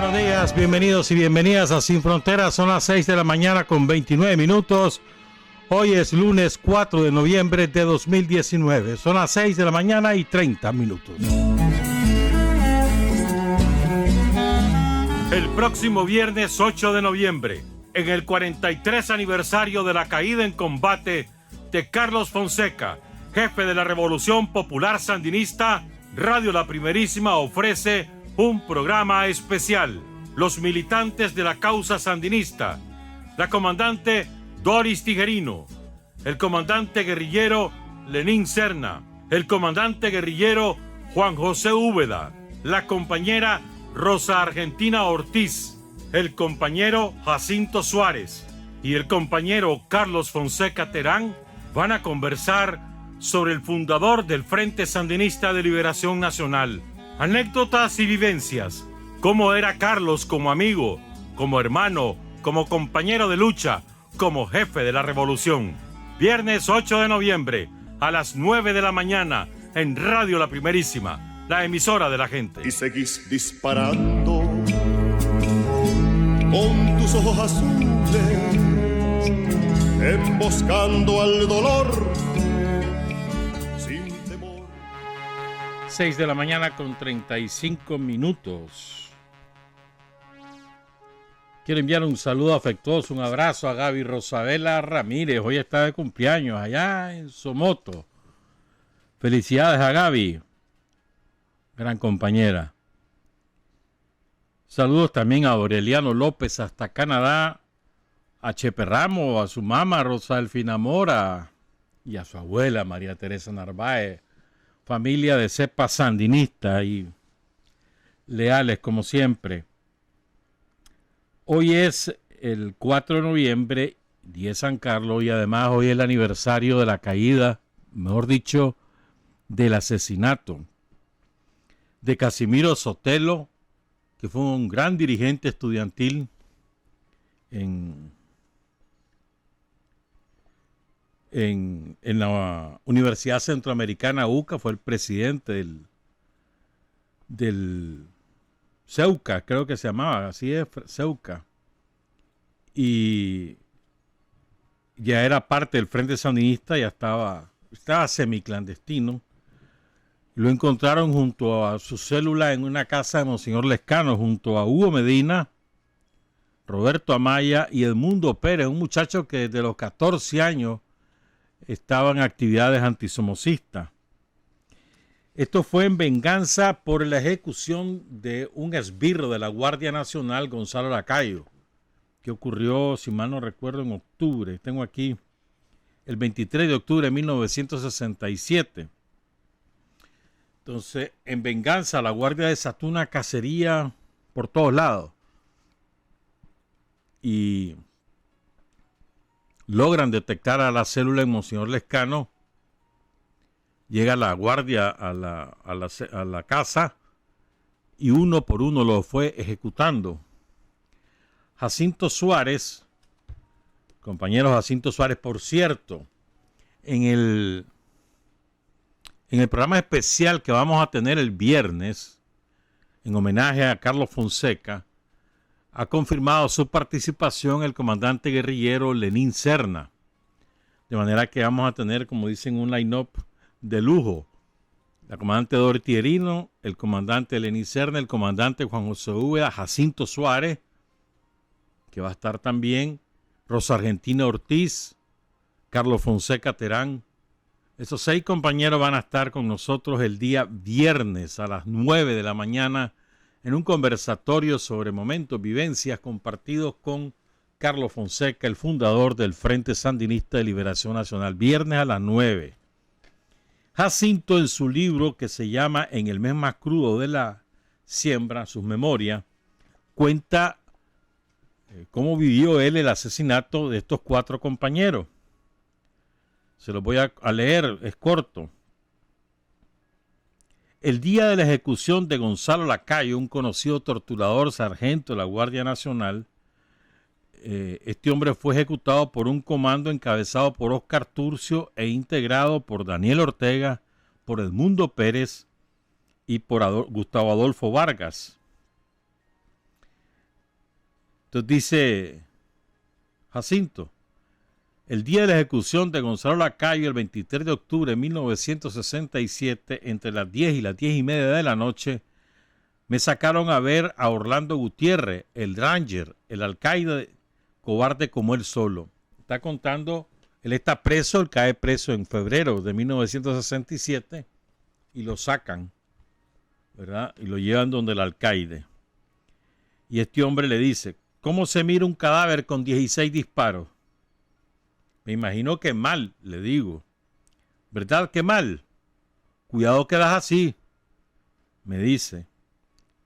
buenos días, bienvenidos y bienvenidas a Sin Fronteras. Son las 6 de la mañana con 29 minutos. Hoy es lunes 4 de noviembre de 2019. Son las 6 de la mañana y 30 minutos. El próximo viernes 8 de noviembre, en el 43 aniversario de la caída en combate de Carlos Fonseca, jefe de la Revolución Popular Sandinista, Radio La Primerísima ofrece un programa especial. Los militantes de la causa sandinista, la comandante Doris Tijerino, el comandante guerrillero Lenín Serna, el comandante guerrillero Juan José Úbeda, la compañera Rosa Argentina Ortiz, el compañero Jacinto Suárez y el compañero Carlos Fonseca Terán van a conversar sobre el fundador del Frente Sandinista de Liberación Nacional. Anécdotas y vivencias. Cómo era Carlos como amigo, como hermano, como compañero de lucha, como jefe de la revolución. Viernes 8 de noviembre a las 9 de la mañana en Radio La Primerísima, la emisora de la gente. Y seguís disparando con tus ojos azules, emboscando al dolor. 6 de la mañana con 35 minutos. Quiero enviar un saludo afectuoso, un abrazo a Gaby Rosabela Ramírez. Hoy está de cumpleaños allá en Somoto. Felicidades a Gaby, gran compañera. Saludos también a Aureliano López hasta Canadá, a Chepe Ramos, a su mamá Rosa Delfina Mora y a su abuela María Teresa Narváez. Familia de cepa sandinista y leales como siempre. Hoy es el 4 de noviembre, día de San Carlos, y además hoy es el aniversario de la caída, mejor dicho, del asesinato de Casimiro Sotelo, que fue un gran dirigente estudiantil en la Universidad Centroamericana UCA, fue el presidente del CEUCA, creo que se llamaba, así es, CEUCA, y ya era parte del Frente Sandinista, ya estaba semiclandestino. Lo encontraron junto a su célula en una casa de Monseñor Lescano, junto a Hugo Medina, Roberto Amaya y Edmundo Pérez, un muchacho que desde los 14 años estaba en actividades antisomocistas. Esto fue en venganza por la ejecución de un esbirro de la Guardia Nacional, Gonzalo Lacayo, que ocurrió, si mal no recuerdo, en octubre. Tengo aquí el 23 de octubre de 1967. Entonces, en venganza, la Guardia desató una cacería por todos lados. Y logran detectar a la célula en Monseñor Lescano. Llega la guardia a la casa y uno por uno lo fue ejecutando. Jacinto Suárez, compañero Jacinto Suárez, por cierto, en el programa especial que vamos a tener el viernes, en homenaje a Carlos Fonseca, ha confirmado su participación el comandante guerrillero Lenín Serna. De manera que vamos a tener, como dicen, un line-up de lujo. La comandante Doris Tijerino, el comandante Lenín Serna, el comandante Juan José Úbeda, Jacinto Suárez, que va a estar también, Rosa Argentina Ortiz, Carlos Fonseca Terán. Esos 6 compañeros van a estar con nosotros el día viernes a las 9 de la mañana en un conversatorio sobre momentos, vivencias compartidos con Carlos Fonseca, el fundador del Frente Sandinista de Liberación Nacional, viernes a las 9. Jacinto, en su libro que se llama En el mes más crudo de la siembra, sus memorias, cuenta cómo vivió él el asesinato de estos 4 compañeros. Se los voy a leer, es corto. El día de la ejecución de Gonzalo Lacayo, un conocido torturador sargento de la Guardia Nacional, este hombre fue ejecutado por un comando encabezado por Óscar Turcio e integrado por Daniel Ortega, por Edmundo Pérez y por Gustavo Adolfo Vargas. Entonces dice Jacinto, el día de la ejecución de Gonzalo Lacayo, el 23 de octubre de 1967, entre las 10 y las 10:30 de la noche, me sacaron a ver a Orlando Gutiérrez, el Ranger, el alcaide, cobarde como él solo. Está contando, él está preso, él cae preso en febrero de 1967 y lo sacan, ¿verdad? Y lo llevan donde el alcaide. Y este hombre le dice, ¿cómo se mira un cadáver con 16 disparos? Me imagino que mal, le digo. ¿Verdad que mal? Cuidado que das así, me dice.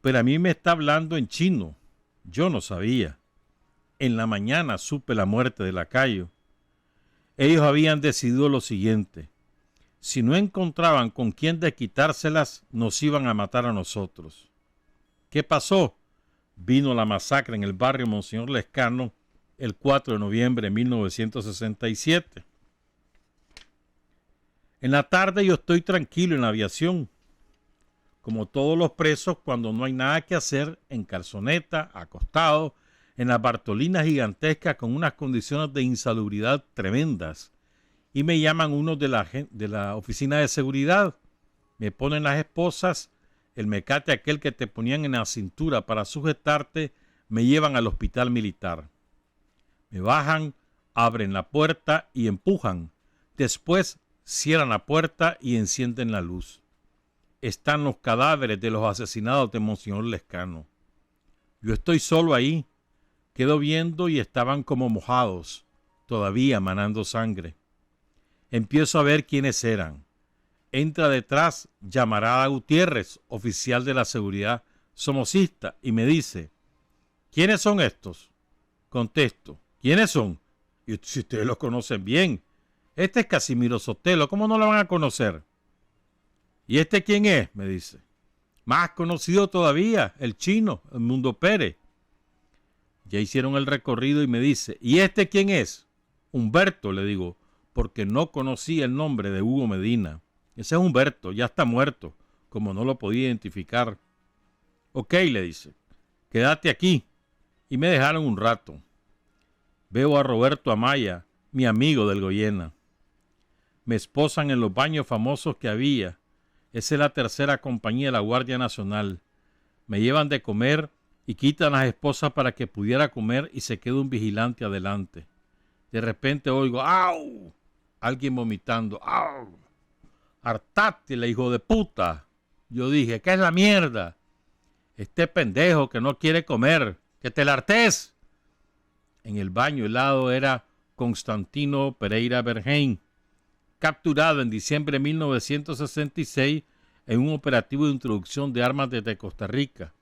Pero a mí me está hablando en chino. Yo no sabía. En la mañana supe la muerte de Lacayo. Ellos habían decidido lo siguiente. Si no encontraban con quién desquitárselas, nos iban a matar a nosotros. ¿Qué pasó? Vino la masacre en el barrio Monseñor Lescano el 4 de noviembre de 1967. En la tarde yo estoy tranquilo en la aviación. Como todos los presos, cuando no hay nada que hacer, en calzoneta, acostado, en las Bartolinas gigantescas con unas condiciones de insalubridad tremendas. Y me llaman unos de la oficina de seguridad. Me ponen las esposas, el mecate aquel que te ponían en la cintura para sujetarte, me llevan al hospital militar. Me bajan, abren la puerta y empujan. Después cierran la puerta y encienden la luz. Están los cadáveres de los asesinados de Monseñor Lescano. Yo estoy solo ahí, quedo viendo y estaban como mojados, todavía manando sangre. Empiezo a ver quiénes eran. Entra detrás Llamarada Gutiérrez, oficial de la seguridad somocista, y me dice, ¿quiénes son estos? Contesto, ¿quiénes son? Y si ustedes los conocen bien. Este es Casimiro Sotelo, ¿cómo no lo van a conocer? ¿Y este quién es? Me dice. Más conocido todavía, el chino, el Mundo Pérez. Ya hicieron el recorrido y me dice, ¿y este quién es? Humberto, le digo, porque no conocía el nombre de Hugo Medina. Ese es Humberto, ya está muerto, como no lo podía identificar. Ok, le dice, quédate aquí. Y me dejaron un rato. Veo a Roberto Amaya, mi amigo del Goyena. Me esposan en los baños famosos que había. Esa es la tercera compañía de la Guardia Nacional. Me llevan de comer y quitan las esposas para que pudiera comer y se queda un vigilante adelante. De repente oigo, ¡au! Alguien vomitando, ¡au! ¡Hartate, hijo de puta! Yo dije, ¿qué es la mierda? Este pendejo que no quiere comer, que te la hartes. En el baño helado era Constantino Pereira Berheim, capturado en diciembre de 1966 en un operativo de introducción de armas desde Costa Rica.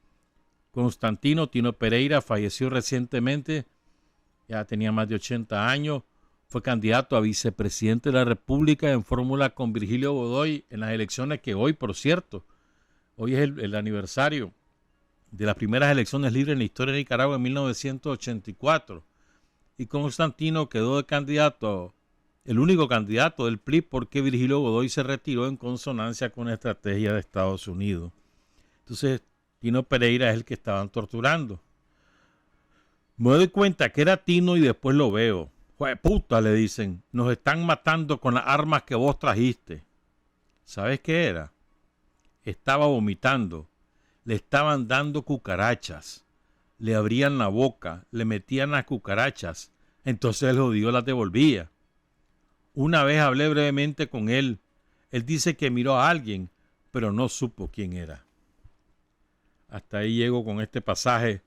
Constantino Tino Pereira falleció recientemente, ya tenía más de 80 años, fue candidato a vicepresidente de la República en fórmula con Virgilio Godoy en las elecciones que hoy, por cierto, hoy es el aniversario de las primeras elecciones libres en la historia de Nicaragua en 1984. Y Constantino quedó de candidato, el único candidato del PRI, porque Virgilio Godoy se retiró en consonancia con la estrategia de Estados Unidos. Entonces, Tino Pereira es el que estaban torturando. Me doy cuenta que era Tino y después lo veo. ¡Jue puta! Le dicen, nos están matando con las armas que vos trajiste. ¿Sabes qué era? Estaba vomitando. Le estaban dando cucarachas. Le abrían la boca, le metían las cucarachas. Entonces el jodido las devolvía. Una vez hablé brevemente con él. Él dice que miró a alguien, pero no supo quién era. Hasta ahí llego con este pasaje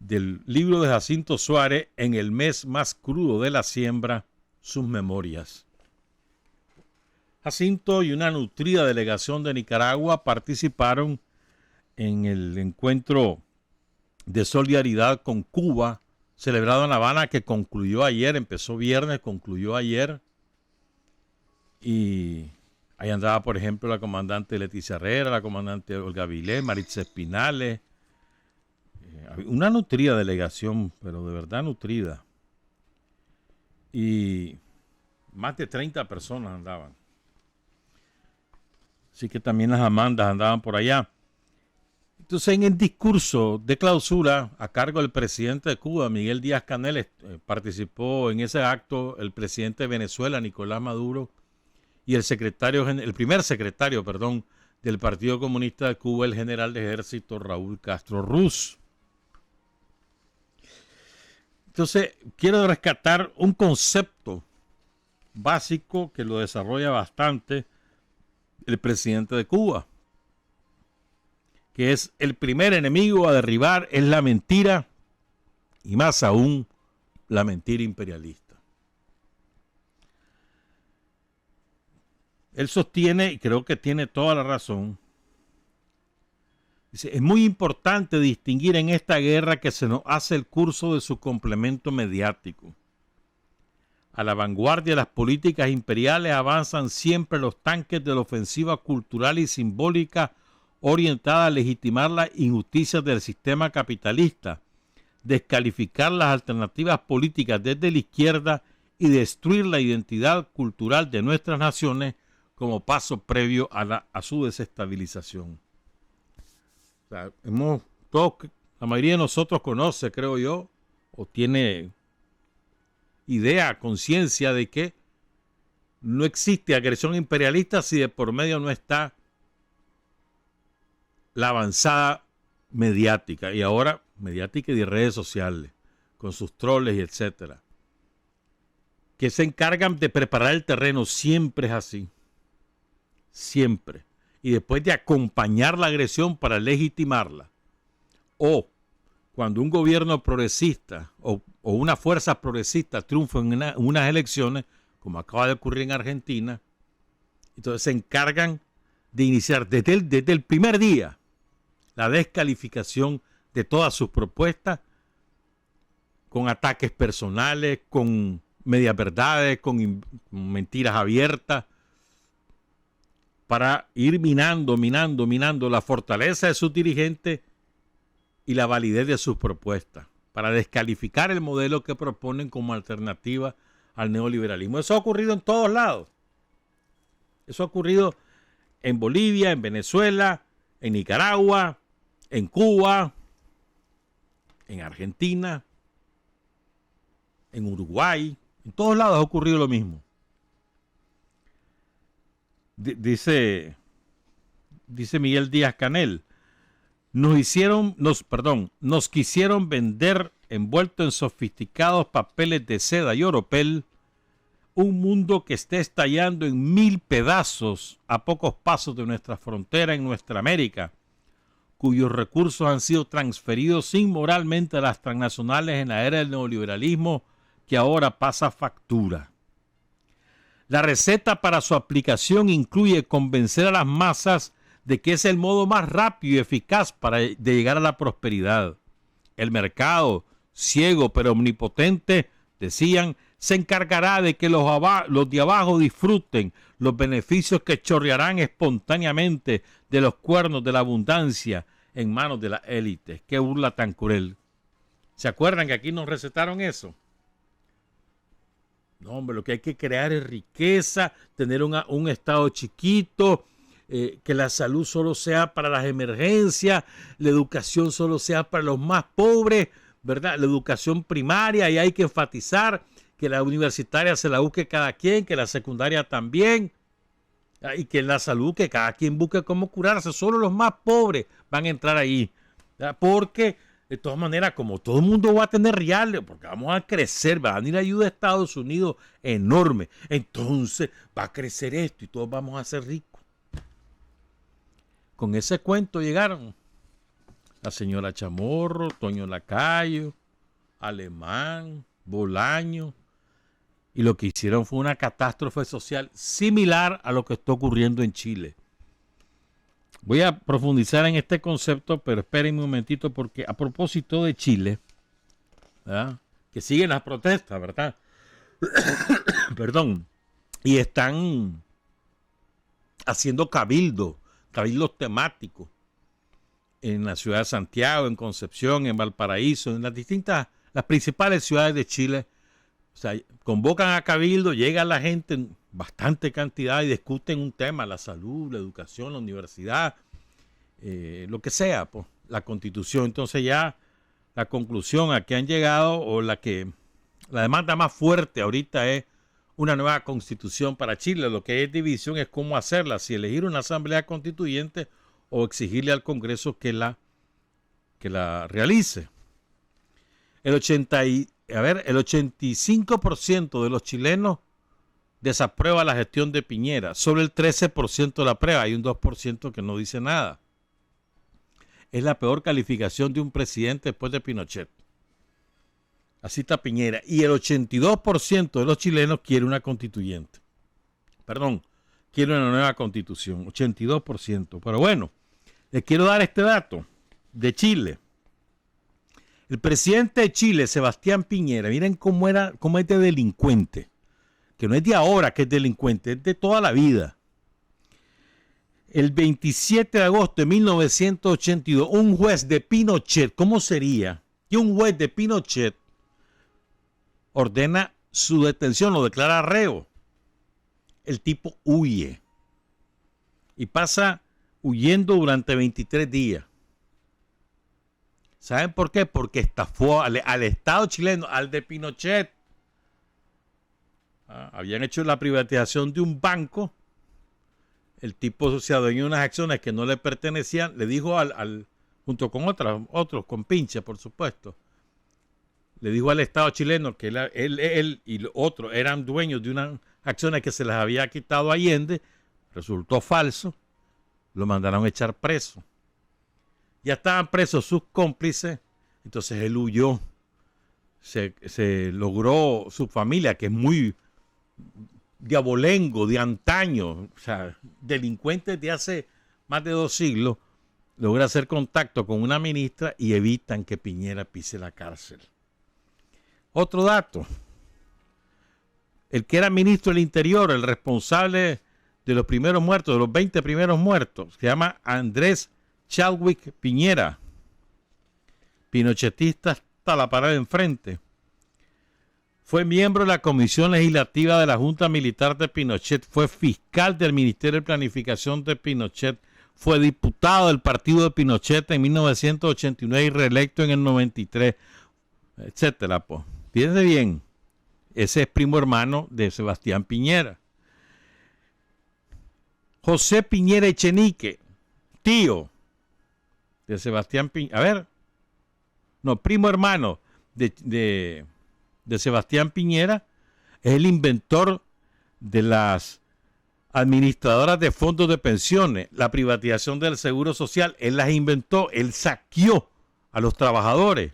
del libro de Jacinto Suárez, En el mes más crudo de la siembra, sus memorias. Jacinto y una nutrida delegación de Nicaragua participaron en el encuentro de solidaridad con Cuba, celebrado en La Habana, que concluyó ayer, empezó viernes, concluyó ayer. Y ahí andaba, por ejemplo, la comandante Leticia Herrera, la comandante Olga Vilés, Maritza Espinales. Una nutrida delegación, pero de verdad nutrida. Y más de 30 personas andaban. Así que también las Amandas andaban por allá. Entonces, en el discurso de clausura a cargo del presidente de Cuba, Miguel Díaz-Canel, participó en ese acto el presidente de Venezuela, Nicolás Maduro, y el primer secretario, del Partido Comunista de Cuba, el general de ejército Raúl Castro Ruz. Entonces, quiero rescatar un concepto básico que lo desarrolla bastante el presidente de Cuba, que es el primer enemigo a derribar es la mentira, y más aún la mentira imperialista. Él sostiene, y creo que tiene toda la razón, dice, es muy importante distinguir en esta guerra que se nos hace el curso de su complemento mediático. A la vanguardia de las políticas imperiales avanzan siempre los tanques de la ofensiva cultural y simbólica orientada a legitimar las injusticias del sistema capitalista, descalificar las alternativas políticas desde la izquierda y destruir la identidad cultural de nuestras naciones como paso previo a su desestabilización. O sea, la mayoría de nosotros conoce, creo yo, o tiene idea, conciencia de que no existe agresión imperialista si de por medio no está la avanzada mediática, y ahora mediática y de redes sociales, con sus troles y etcétera, que se encargan de preparar el terreno. Siempre es así, siempre, y después de acompañar la agresión para legitimarla, o cuando un gobierno progresista o una fuerza progresista triunfa en unas elecciones, como acaba de ocurrir en Argentina, entonces se encargan de iniciar desde el primer día la descalificación de todas sus propuestas, con ataques personales, con medias verdades, con mentiras abiertas, para ir minando la fortaleza de sus dirigentes y la validez de sus propuestas, para descalificar el modelo que proponen como alternativa al neoliberalismo. Eso ha ocurrido en todos lados. Eso ha ocurrido en Bolivia, en Venezuela, en Nicaragua, en Cuba, en Argentina, en Uruguay. En todos lados ha ocurrido lo mismo. Dice Miguel Díaz-Canel, nos quisieron vender envuelto en sofisticados papeles de seda y oropel un mundo que está estallando en 1000 pedazos a pocos pasos de nuestra frontera en nuestra América, cuyos recursos han sido transferidos inmoralmente a las transnacionales en la era del neoliberalismo que ahora pasa factura. La receta para su aplicación incluye convencer a las masas de que es el modo más rápido y eficaz de llegar a la prosperidad. El mercado, ciego pero omnipotente, decían, se encargará de que los de abajo disfruten los beneficios que chorrearán espontáneamente de los cuernos de la abundancia en manos de las élites. ¡Qué burla tan cruel! ¿Se acuerdan que aquí nos recetaron eso? No, hombre, lo que hay que crear es riqueza, tener un estado chiquito, que la salud solo sea para las emergencias, la educación solo sea para los más pobres, ¿verdad? La educación primaria, y hay que enfatizar que la universitaria se la busque cada quien, que la secundaria también, y que la salud, que cada quien busque cómo curarse. Solo los más pobres van a entrar ahí, ¿verdad? Porque de todas maneras, como todo el mundo va a tener reales, porque vamos a crecer, va a venir ayuda de Estados Unidos enorme, entonces va a crecer esto y todos vamos a ser ricos. Con ese cuento llegaron la señora Chamorro, Toño Lacayo, Alemán, Bolaño, y lo que hicieron fue una catástrofe social similar a lo que está ocurriendo en Chile. Voy a profundizar en este concepto, pero espérenme un momentito, porque a propósito de Chile, ¿verdad?, que siguen las protestas, ¿verdad? Perdón, y están haciendo cabildos temáticos en la ciudad de Santiago, en Concepción, en Valparaíso, en las principales ciudades de Chile. O sea, convocan a cabildo, llega la gente en bastante cantidad y discuten un tema, la salud, la educación, la universidad, lo que sea, pues. la Constitución. Entonces ya la conclusión a que han llegado, o la demanda más fuerte ahorita es una nueva Constitución para Chile. Lo que es división es cómo hacerla, si elegir una asamblea constituyente o exigirle al Congreso que la realice. El 85% de los chilenos desaprueba la gestión de Piñera. Solo el 13% la aprueba. Hay un 2% que no dice nada. Es la peor calificación de un presidente después de Pinochet. Así está Piñera. Y el 82% de los chilenos quiere una constituyente. Perdón, quiere una nueva constitución. 82%. Pero bueno, les quiero dar este dato de Chile. El presidente de Chile, Sebastián Piñera, miren cómo es de delincuente. Que no es de ahora que es delincuente, es de toda la vida. El 27 de agosto de 1982, un juez de Pinochet, ¿cómo sería que un juez de Pinochet ordena su detención, lo declara reo? El tipo huye y pasa huyendo durante 23 días. ¿Saben por qué? Porque estafó al Estado chileno, al de Pinochet. Habían hecho la privatización de un banco. El tipo se adueñó de unas acciones que no le pertenecían. Le dijo junto con otros, con Pinche, por supuesto. Le dijo al Estado chileno que él y otros eran dueños de unas acciones que se les había quitado a Allende. Resultó falso. Lo mandaron a echar preso. Ya estaban presos sus cómplices. Entonces él huyó. Se logró su familia, que es muy diabolengo, de antaño, o sea, delincuentes de hace más de 2 siglos, logra hacer contacto con una ministra y evitan que Piñera pise la cárcel. Otro dato. El que era ministro del Interior, el responsable de los primeros muertos, de los 20 primeros muertos, se llama Andrés Chadwick Piñera. Pinochetista hasta la parada de enfrente. Fue miembro de la Comisión Legislativa de la Junta Militar de Pinochet. Fue fiscal del Ministerio de Planificación de Pinochet. Fue diputado del partido de Pinochet en 1989 y reelecto en el 93, etcétera. Pues. Fíjense bien, ese es primo hermano de Sebastián Piñera. José Piñera Echenique, tío de Sebastián Piñera. Primo hermano de Sebastián Piñera, es el inventor de las administradoras de fondos de pensiones, la privatización del seguro social. Él las inventó, él saqueó a los trabajadores.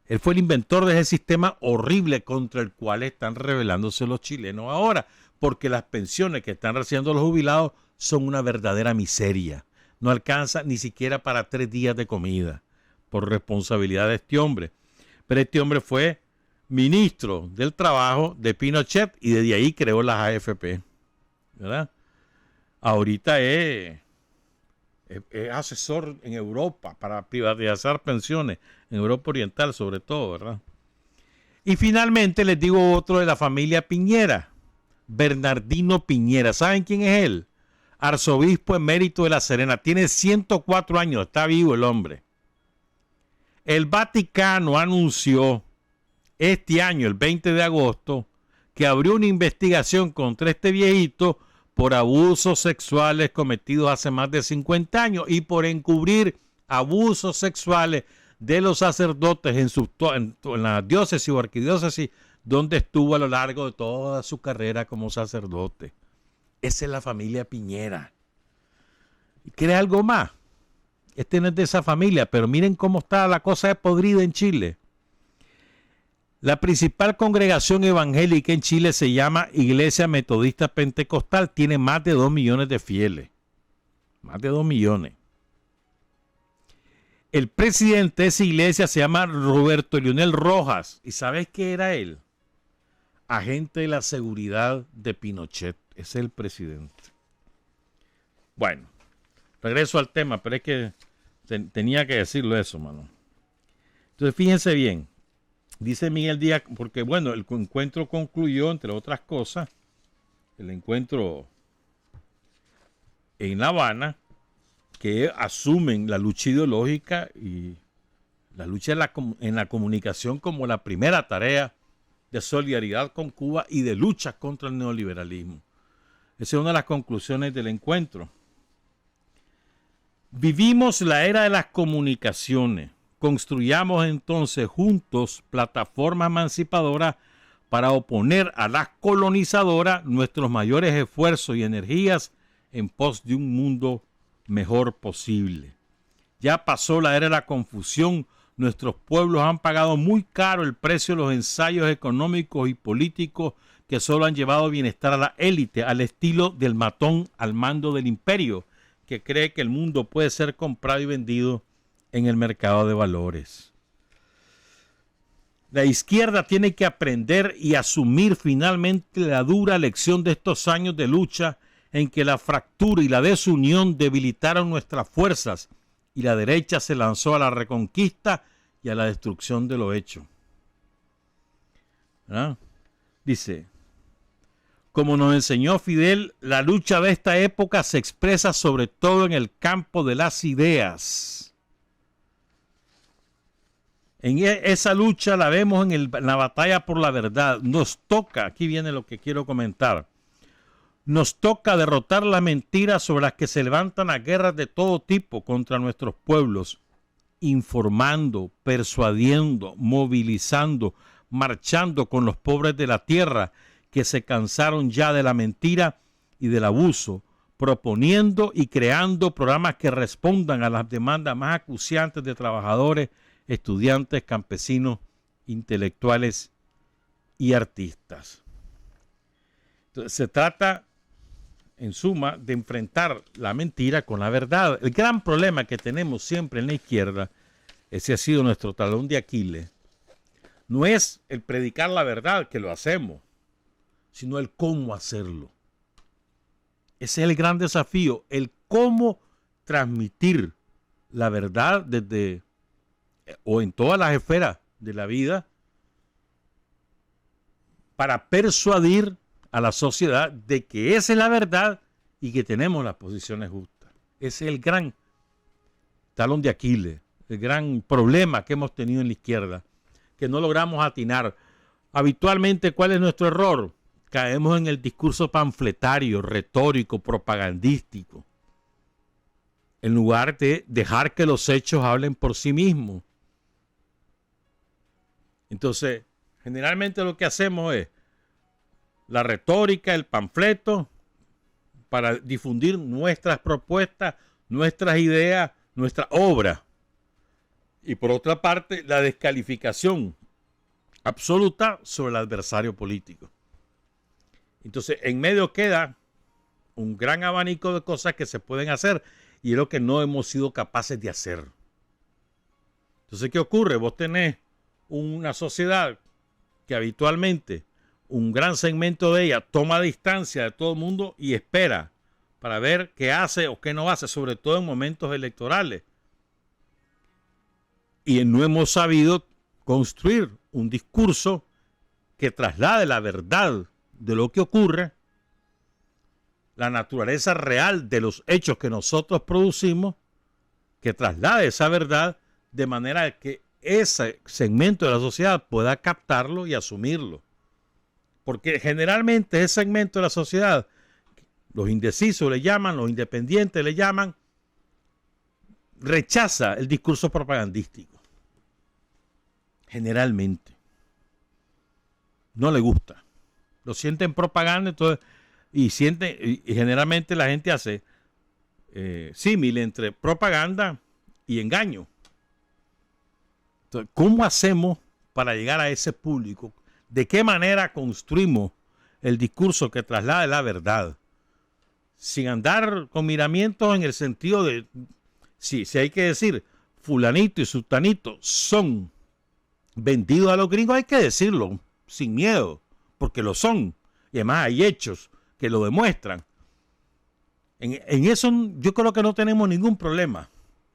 Él fue el inventor de ese sistema horrible contra el cual están rebelándose los chilenos ahora, porque las pensiones que están recibiendo los jubilados son una verdadera miseria. No alcanza ni siquiera para 3 días de comida, por responsabilidad de este hombre. Pero este hombre fue ministro del Trabajo de Pinochet y desde ahí creó las AFP, ¿verdad? Ahorita es asesor en Europa para privatizar pensiones, en Europa Oriental sobre todo, ¿verdad? Y finalmente les digo otro de la familia Piñera, Bernardino Piñera. ¿Saben quién es él? Arzobispo emérito de La Serena. Tiene 104 años, está vivo el hombre. El Vaticano anunció este año, el 20 de agosto, que abrió una investigación contra este viejito por abusos sexuales cometidos hace más de 50 años y por encubrir abusos sexuales de los sacerdotes en la diócesis o arquidiócesis donde estuvo a lo largo de toda su carrera como sacerdote. Esa es la familia Piñera. ¿Quieres algo más? Este no es de esa familia, pero miren cómo está la cosa de podrida en Chile. La principal congregación evangélica en Chile se llama Iglesia Metodista Pentecostal. Tiene más de 2 millones de fieles. Más de 2 millones. El presidente de esa iglesia se llama Roberto Leonel Rojas. ¿Y sabes qué era él? Agente de la seguridad de Pinochet. Ese es el presidente. Bueno, regreso al tema, pero es que tenía que decirlo eso, mano. Entonces, fíjense bien. Dice Miguel Díaz, porque bueno, el encuentro concluyó, entre otras cosas, el encuentro en La Habana, que asumen la lucha ideológica y la lucha en la comunicación como la primera tarea de solidaridad con Cuba y de lucha contra el neoliberalismo. Esa es una de las conclusiones del encuentro. Vivimos la era de las comunicaciones. Construyamos entonces juntos plataformas emancipadoras para oponer a las colonizadoras nuestros mayores esfuerzos y energías en pos de un mundo mejor posible. Ya pasó la era de la confusión. Nuestros pueblos han pagado muy caro el precio de los ensayos económicos y políticos que solo han llevado bienestar a la élite, al estilo del matón al mando del imperio, que cree que el mundo puede ser comprado y vendido en el mercado de valores. La izquierda tiene que aprender y asumir finalmente la dura lección de estos años de lucha en que la fractura y la desunión debilitaron nuestras fuerzas y la derecha se lanzó a la reconquista y a la destrucción de lo hecho. ¿Ah? Dice, como nos enseñó Fidel, la lucha de esta época se expresa sobre todo en el campo de las ideas. En esa lucha la vemos en la batalla por la verdad. Nos toca, aquí viene lo que quiero comentar, nos toca derrotar la mentira sobre las que se levantan las guerras de todo tipo contra nuestros pueblos, informando, persuadiendo, movilizando, marchando con los pobres de la tierra que se cansaron ya de la mentira y del abuso, proponiendo y creando programas que respondan a las demandas más acuciantes de trabajadores, estudiantes, campesinos, intelectuales y artistas. Entonces, se trata, en suma, de enfrentar la mentira con la verdad. El gran problema que tenemos siempre en la izquierda, ese ha sido nuestro talón de Aquiles, no es el predicar la verdad, que lo hacemos, sino el cómo hacerlo. Ese es el gran desafío, el cómo transmitir la verdad desde o en todas las esferas de la vida para persuadir a la sociedad de que esa es la verdad y que tenemos las posiciones justas. Ese es el gran talón de Aquiles, el gran problema que hemos tenido en la izquierda, que no logramos atinar. Habitualmente, ¿cuál es nuestro error? Caemos en el discurso panfletario, retórico, propagandístico, en lugar de dejar que los hechos hablen por sí mismos. Entonces, generalmente lo que hacemos es la retórica, el panfleto, para difundir nuestras propuestas, nuestras ideas, nuestra obra. Y por otra parte, la descalificación absoluta sobre el adversario político. Entonces, en medio queda un gran abanico de cosas que se pueden hacer y es lo que no hemos sido capaces de hacer. Entonces, ¿qué ocurre? Vos tenés una sociedad que habitualmente un gran segmento de ella toma distancia de todo el mundo y espera para ver qué hace o qué no hace, sobre todo en momentos electorales. Y no hemos sabido construir un discurso que traslade la verdad de lo que ocurre, la naturaleza real de los hechos que nosotros producimos, que traslade esa verdad de manera que ese segmento de la sociedad pueda captarlo y asumirlo. Porque generalmente ese segmento de la sociedad, los indecisos le llaman, los independientes le llaman, rechaza el discurso propagandístico. Generalmente. No le gusta. Lo sienten propaganda, entonces, y generalmente la gente hace símil entre propaganda y engaño. Entonces, ¿cómo hacemos para llegar a ese público? ¿De qué manera construimos el discurso que traslade la verdad? Sin andar con miramientos en el sentido de, si hay que decir, fulanito y sultanito son vendidos a los gringos, hay que decirlo sin miedo, porque lo son. Y además hay hechos que lo demuestran. En eso yo creo que no tenemos ningún problema.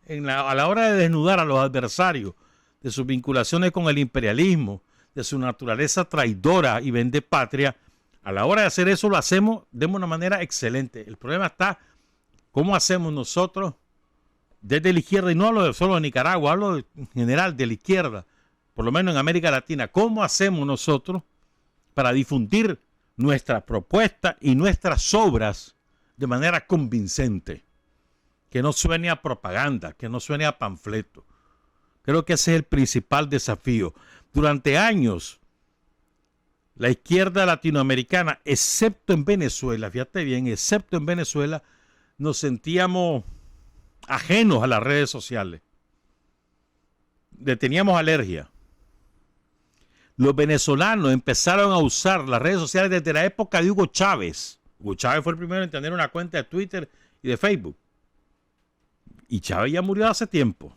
A la hora de desnudar a los adversarios de sus vinculaciones con el imperialismo, de su naturaleza traidora y vendepatria, a la hora de hacer eso lo hacemos de una manera excelente. El problema está cómo hacemos nosotros desde la izquierda, y no hablo solo de Nicaragua, hablo en general de la izquierda, por lo menos en América Latina, ¿cómo hacemos nosotros para difundir nuestras propuestas y nuestras obras de manera convincente? Que no suene a propaganda, que no suene a panfleto. Creo que ese es el principal desafío. Durante años, la izquierda latinoamericana, excepto en Venezuela, fíjate bien, excepto en Venezuela, nos sentíamos ajenos a las redes sociales. Le teníamos alergia. Los venezolanos empezaron a usar las redes sociales desde la época de Hugo Chávez. Hugo Chávez fue el primero en tener una cuenta de Twitter y de Facebook. Y Chávez ya murió hace tiempo.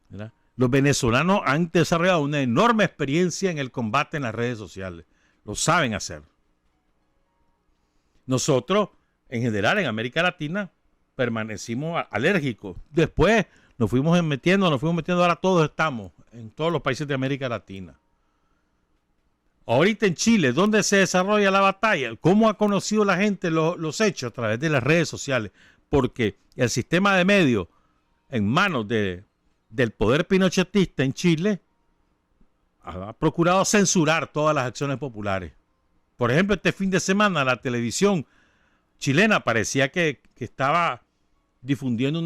¿Verdad? Los venezolanos han desarrollado una enorme experiencia en el combate en las redes sociales. Lo saben hacer. Nosotros, en general, en América Latina, permanecimos alérgicos. Después nos fuimos metiendo, ahora todos estamos en todos los países de América Latina. Ahorita en Chile, ¿dónde se desarrolla la batalla? ¿Cómo ha conocido la gente los hechos? A través de las redes sociales. Porque el sistema de medios en manos del poder pinochetista en Chile ha procurado censurar todas las acciones populares. Por ejemplo, este fin de semana la televisión chilena parecía que estaba difundiendo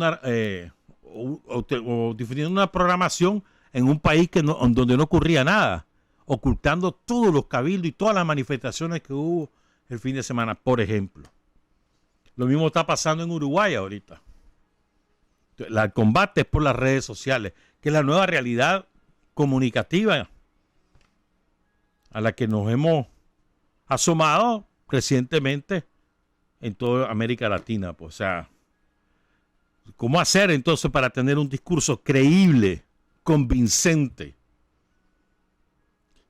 difundiendo una programación en un país donde no ocurría nada, ocultando todos los cabildos y todas las manifestaciones que hubo el fin de semana, por ejemplo. Lo mismo está pasando en Uruguay ahorita. El combate es por las redes sociales, que es la nueva realidad comunicativa a la que nos hemos asomado recientemente en toda América Latina. Pues, o sea, ¿cómo hacer entonces para tener un discurso creíble, convincente,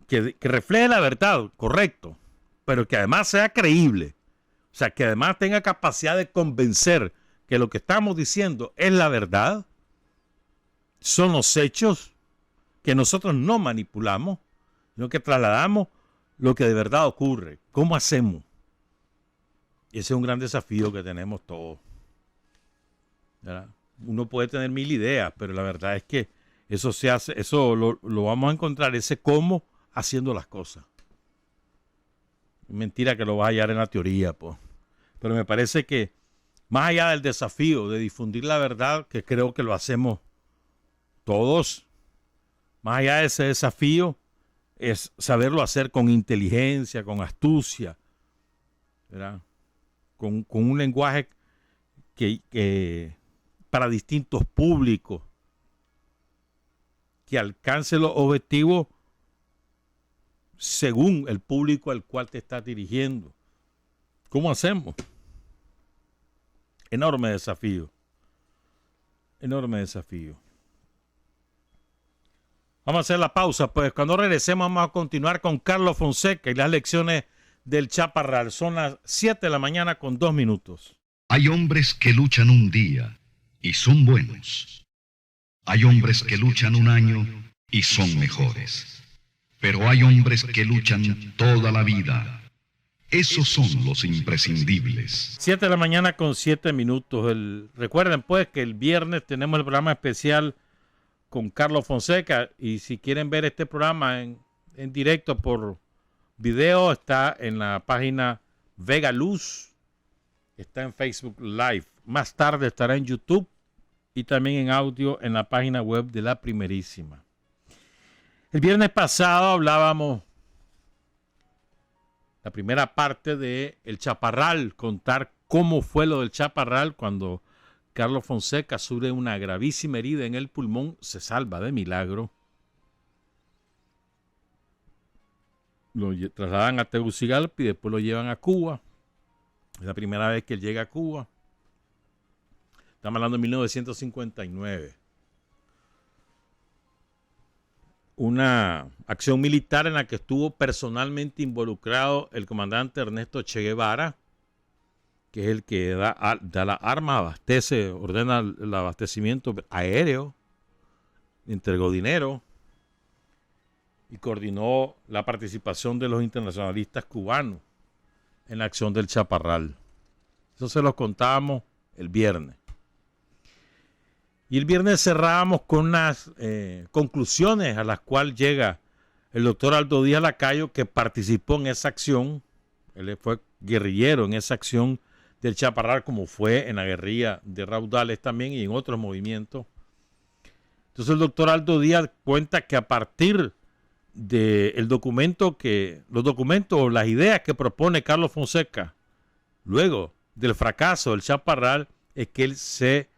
que refleje la verdad, correcto, pero que además sea creíble? O sea, que además tenga capacidad de convencer que lo que estamos diciendo es la verdad, son los hechos, que nosotros no manipulamos, sino que trasladamos lo que de verdad ocurre. ¿Cómo hacemos? Y ese es un gran desafío que tenemos todos. ¿Verdad? Uno puede tener mil ideas, pero la verdad es que eso se hace, eso lo vamos a encontrar, ese cómo haciendo las cosas. Es mentira que lo vas a hallar en la teoría, pues. Pero me parece que más allá del desafío de difundir la verdad, que creo que lo hacemos todos, más allá de ese desafío es saberlo hacer con inteligencia, con astucia, ¿verdad? Con un lenguaje que para distintos públicos, que alcance los objetivos según el público al cual te estás dirigiendo. ¿Cómo hacemos? Enorme desafío. Enorme desafío. Vamos a hacer la pausa, pues cuando regresemos vamos a continuar con Carlos Fonseca y las lecciones del Chaparral. Son las 7 de la mañana con 2 minutos. Hay hombres que luchan un día y son buenos. Hay hombres que luchan un año y son mejores. Pero hay hombres que luchan toda la vida. Esos son los imprescindibles. 7 de la mañana con 7 minutos. Recuerden pues que el viernes tenemos el programa especial con Carlos Fonseca, y si quieren ver este programa en directo por video, está en la página Vega Luz, está en Facebook Live. Más tarde estará en YouTube y también en audio en la página web de La Primerísima. El viernes pasado hablábamos la primera parte de El Chaparral, contar cómo fue lo del Chaparral cuando Carlos Fonseca sufre una gravísima herida en el pulmón, se salva de milagro. Lo trasladan a Tegucigalpa y después lo llevan a Cuba. Es la primera vez que él llega a Cuba. Estamos hablando de 1959. Una acción militar en la que estuvo personalmente involucrado el comandante Ernesto Che Guevara, que es el que da la arma, abastece, ordena el abastecimiento aéreo, entregó dinero y coordinó la participación de los internacionalistas cubanos en la acción del Chaparral. Eso se los contábamos el viernes. Y el viernes cerrábamos con unas conclusiones a las cuales llega el doctor Aldo Díaz Lacayo, que participó en esa acción. Él fue guerrillero en esa acción del Chaparral, como fue en la guerrilla de Raudales también y en otros movimientos. Entonces el doctor Aldo Díaz cuenta que a partir del documento los documentos o las ideas que propone Carlos Fonseca, luego del fracaso del Chaparral, es que él se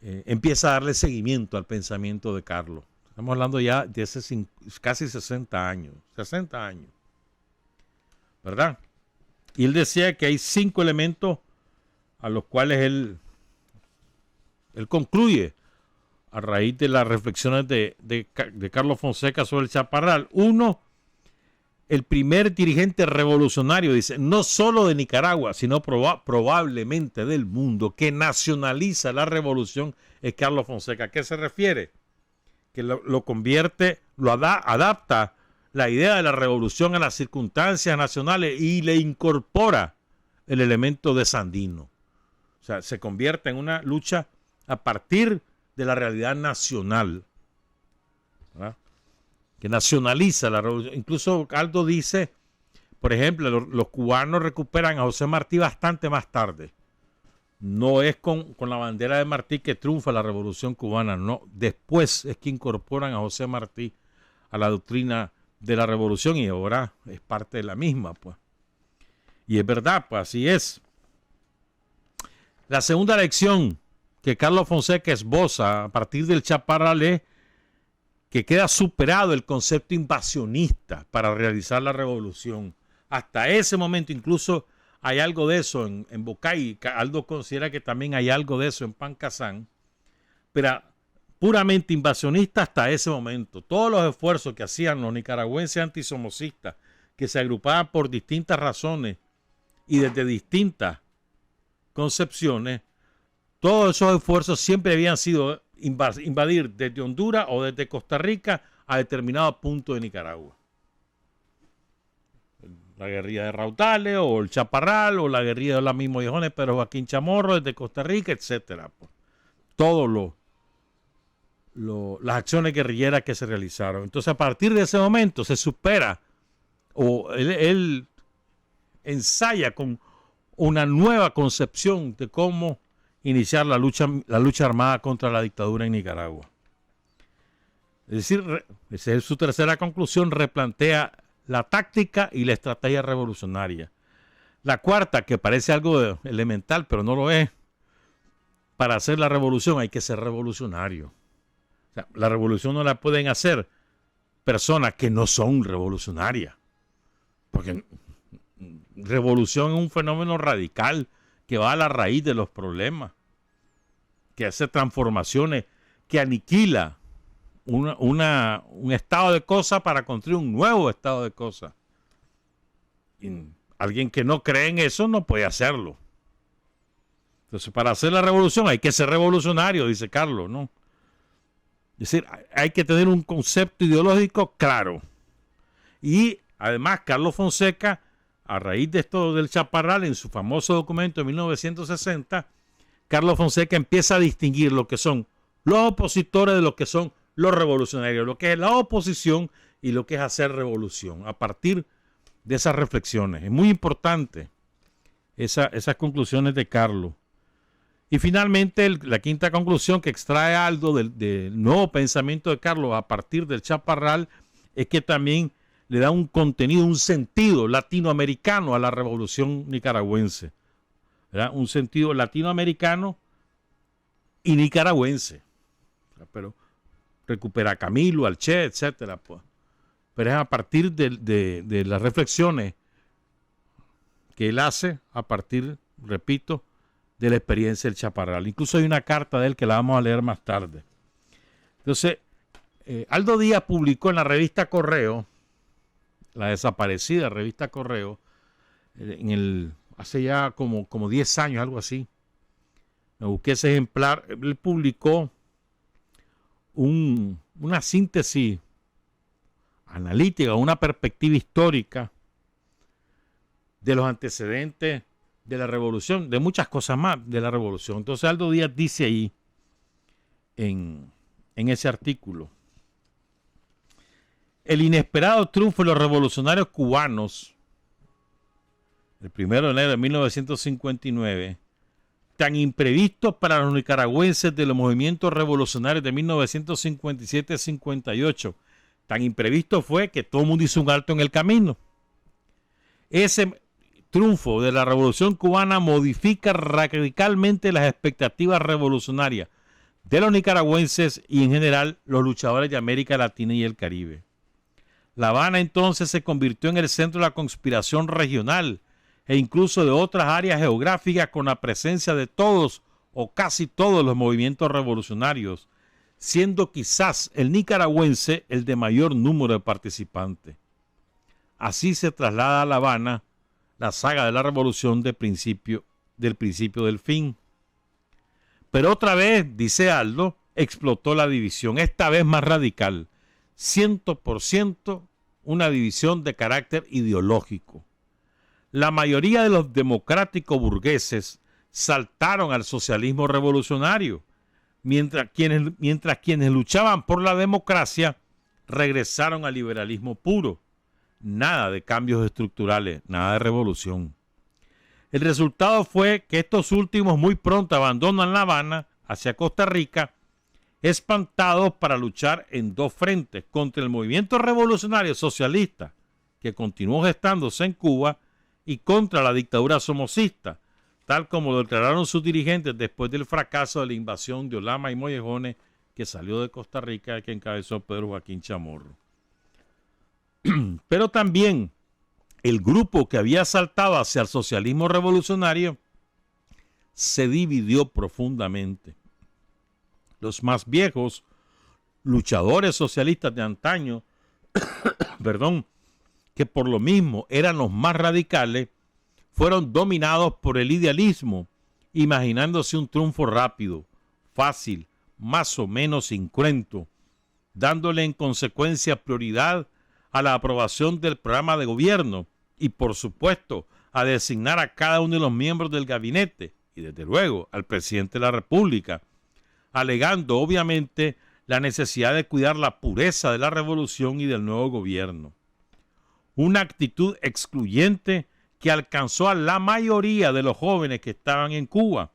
empieza a darle seguimiento al pensamiento de Carlos. Estamos hablando ya de hace casi 60 años, ¿verdad? Y él decía que hay 5 elementos a los cuales él concluye a raíz de las reflexiones de Carlos Fonseca sobre el Chaparral. 1, el primer dirigente revolucionario, dice, no solo de Nicaragua, sino probablemente del mundo, que nacionaliza la revolución, es Carlos Fonseca. ¿A qué se refiere? Que lo convierte, adapta la idea de la revolución a las circunstancias nacionales y le incorpora el elemento desandino. O sea, se convierte en una lucha a partir de la realidad nacional, ¿verdad? Que nacionaliza la revolución. Incluso Aldo dice, por ejemplo, los cubanos recuperan a José Martí bastante más tarde. No es con la bandera de Martí que triunfa la revolución cubana, no. Después es que incorporan a José Martí a la doctrina de la revolución y ahora es parte de la misma, pues. Y es verdad, pues así es. La segunda lección que Carlos Fonseca esboza a partir del Chaparral es que queda superado el concepto invasionista para realizar la revolución. Hasta ese momento incluso hay algo de eso en Bocay. Aldo considera que también hay algo de eso en Pancasán, pero puramente invasionista hasta ese momento. Todos los esfuerzos que hacían los nicaragüenses antisomocistas, que se agrupaban por distintas razones y desde distintas concepciones, todos esos esfuerzos siempre habían sido invadir desde Honduras o desde Costa Rica a determinado punto de Nicaragua. La guerrilla de Raudales o el Chaparral o la guerrilla de los mismos viejones, pero Joaquín Chamorro desde Costa Rica, etcétera. Todos las acciones guerrilleras que se realizaron. Entonces, a partir de ese momento se supera o él ensaya con una nueva concepción de cómo iniciar la lucha armada contra la dictadura en Nicaragua. Es decir, esa es su tercera conclusión, replantea la táctica y la estrategia revolucionaria. La cuarta, que parece algo elemental, pero no lo es, para hacer la revolución hay que ser revolucionario. O sea, la revolución no la pueden hacer personas que no son revolucionarias, porque revolución es un fenómeno radical que va a la raíz de los problemas, que hace transformaciones, que aniquila un estado de cosas para construir un nuevo estado de cosas. Y alguien que no cree en eso no puede hacerlo. Entonces, para hacer la revolución hay que ser revolucionario, dice Carlos, ¿no? Es decir, hay que tener un concepto ideológico claro. Y además, Carlos Fonseca, a raíz de esto del Chaparral, en su famoso documento de 1960, Carlos Fonseca empieza a distinguir lo que son los opositores de lo que son los revolucionarios, lo que es la oposición y lo que es hacer revolución, a partir de esas reflexiones. Es muy importante esas conclusiones de Carlos. Y finalmente, la quinta conclusión que extrae Aldo del nuevo pensamiento de Carlos a partir del Chaparral es que también le da un contenido, un sentido latinoamericano a la revolución nicaragüense, ¿verdad? Un sentido latinoamericano y nicaragüense. Pero recupera a Camilo, al Che, etcétera, pues. Pero es a partir de las reflexiones que él hace, a partir, repito, de la experiencia del Chaparral. Incluso hay una carta de él que la vamos a leer más tarde. Entonces, Aldo Díaz publicó en la revista Correo, la desaparecida revista Correo, hace ya como 10 años, algo así. Me busqué ese ejemplar. Él publicó una síntesis analítica, una perspectiva histórica de los antecedentes de la revolución, de muchas cosas más de la revolución. Entonces Aldo Díaz dice ahí, en ese artículo. El inesperado triunfo de los revolucionarios cubanos, el 1 de enero de 1959, tan imprevisto para los nicaragüenses de los movimientos revolucionarios de 1957-58, tan imprevisto fue que todo el mundo hizo un alto en el camino. Ese triunfo de la revolución cubana modifica radicalmente las expectativas revolucionarias de los nicaragüenses y en general los luchadores de América Latina y el Caribe. La Habana entonces se convirtió en el centro de la conspiración regional e incluso de otras áreas geográficas con la presencia de todos o casi todos los movimientos revolucionarios, siendo quizás el nicaragüense el de mayor número de participantes. Así se traslada a La Habana la saga de la revolución del principio del fin. Pero otra vez, dice Aldo, explotó la división, esta vez más radical, 100% una división de carácter ideológico. La mayoría de los democráticos burgueses saltaron al socialismo revolucionario, mientras quienes luchaban por la democracia regresaron al liberalismo puro. Nada de cambios estructurales, nada de revolución. El resultado fue que estos últimos muy pronto abandonan La Habana hacia Costa Rica, espantados para luchar en dos frentes, contra el movimiento revolucionario socialista que continuó gestándose en Cuba y contra la dictadura somocista, tal como lo declararon sus dirigentes después del fracaso de la invasión de Olama y Mollejones que salió de Costa Rica, que encabezó Pedro Joaquín Chamorro. Pero también el grupo que había saltado hacia el socialismo revolucionario se dividió profundamente. Los más viejos luchadores socialistas de antaño, que por lo mismo eran los más radicales, fueron dominados por el idealismo, imaginándose un triunfo rápido, fácil, más o menos incruento, dándole en consecuencia prioridad a la aprobación del programa de gobierno y, por supuesto, a designar a cada uno de los miembros del gabinete y, desde luego, al presidente de la República, alegando, obviamente, la necesidad de cuidar la pureza de la revolución y del nuevo gobierno. Una actitud excluyente que alcanzó a la mayoría de los jóvenes que estaban en Cuba,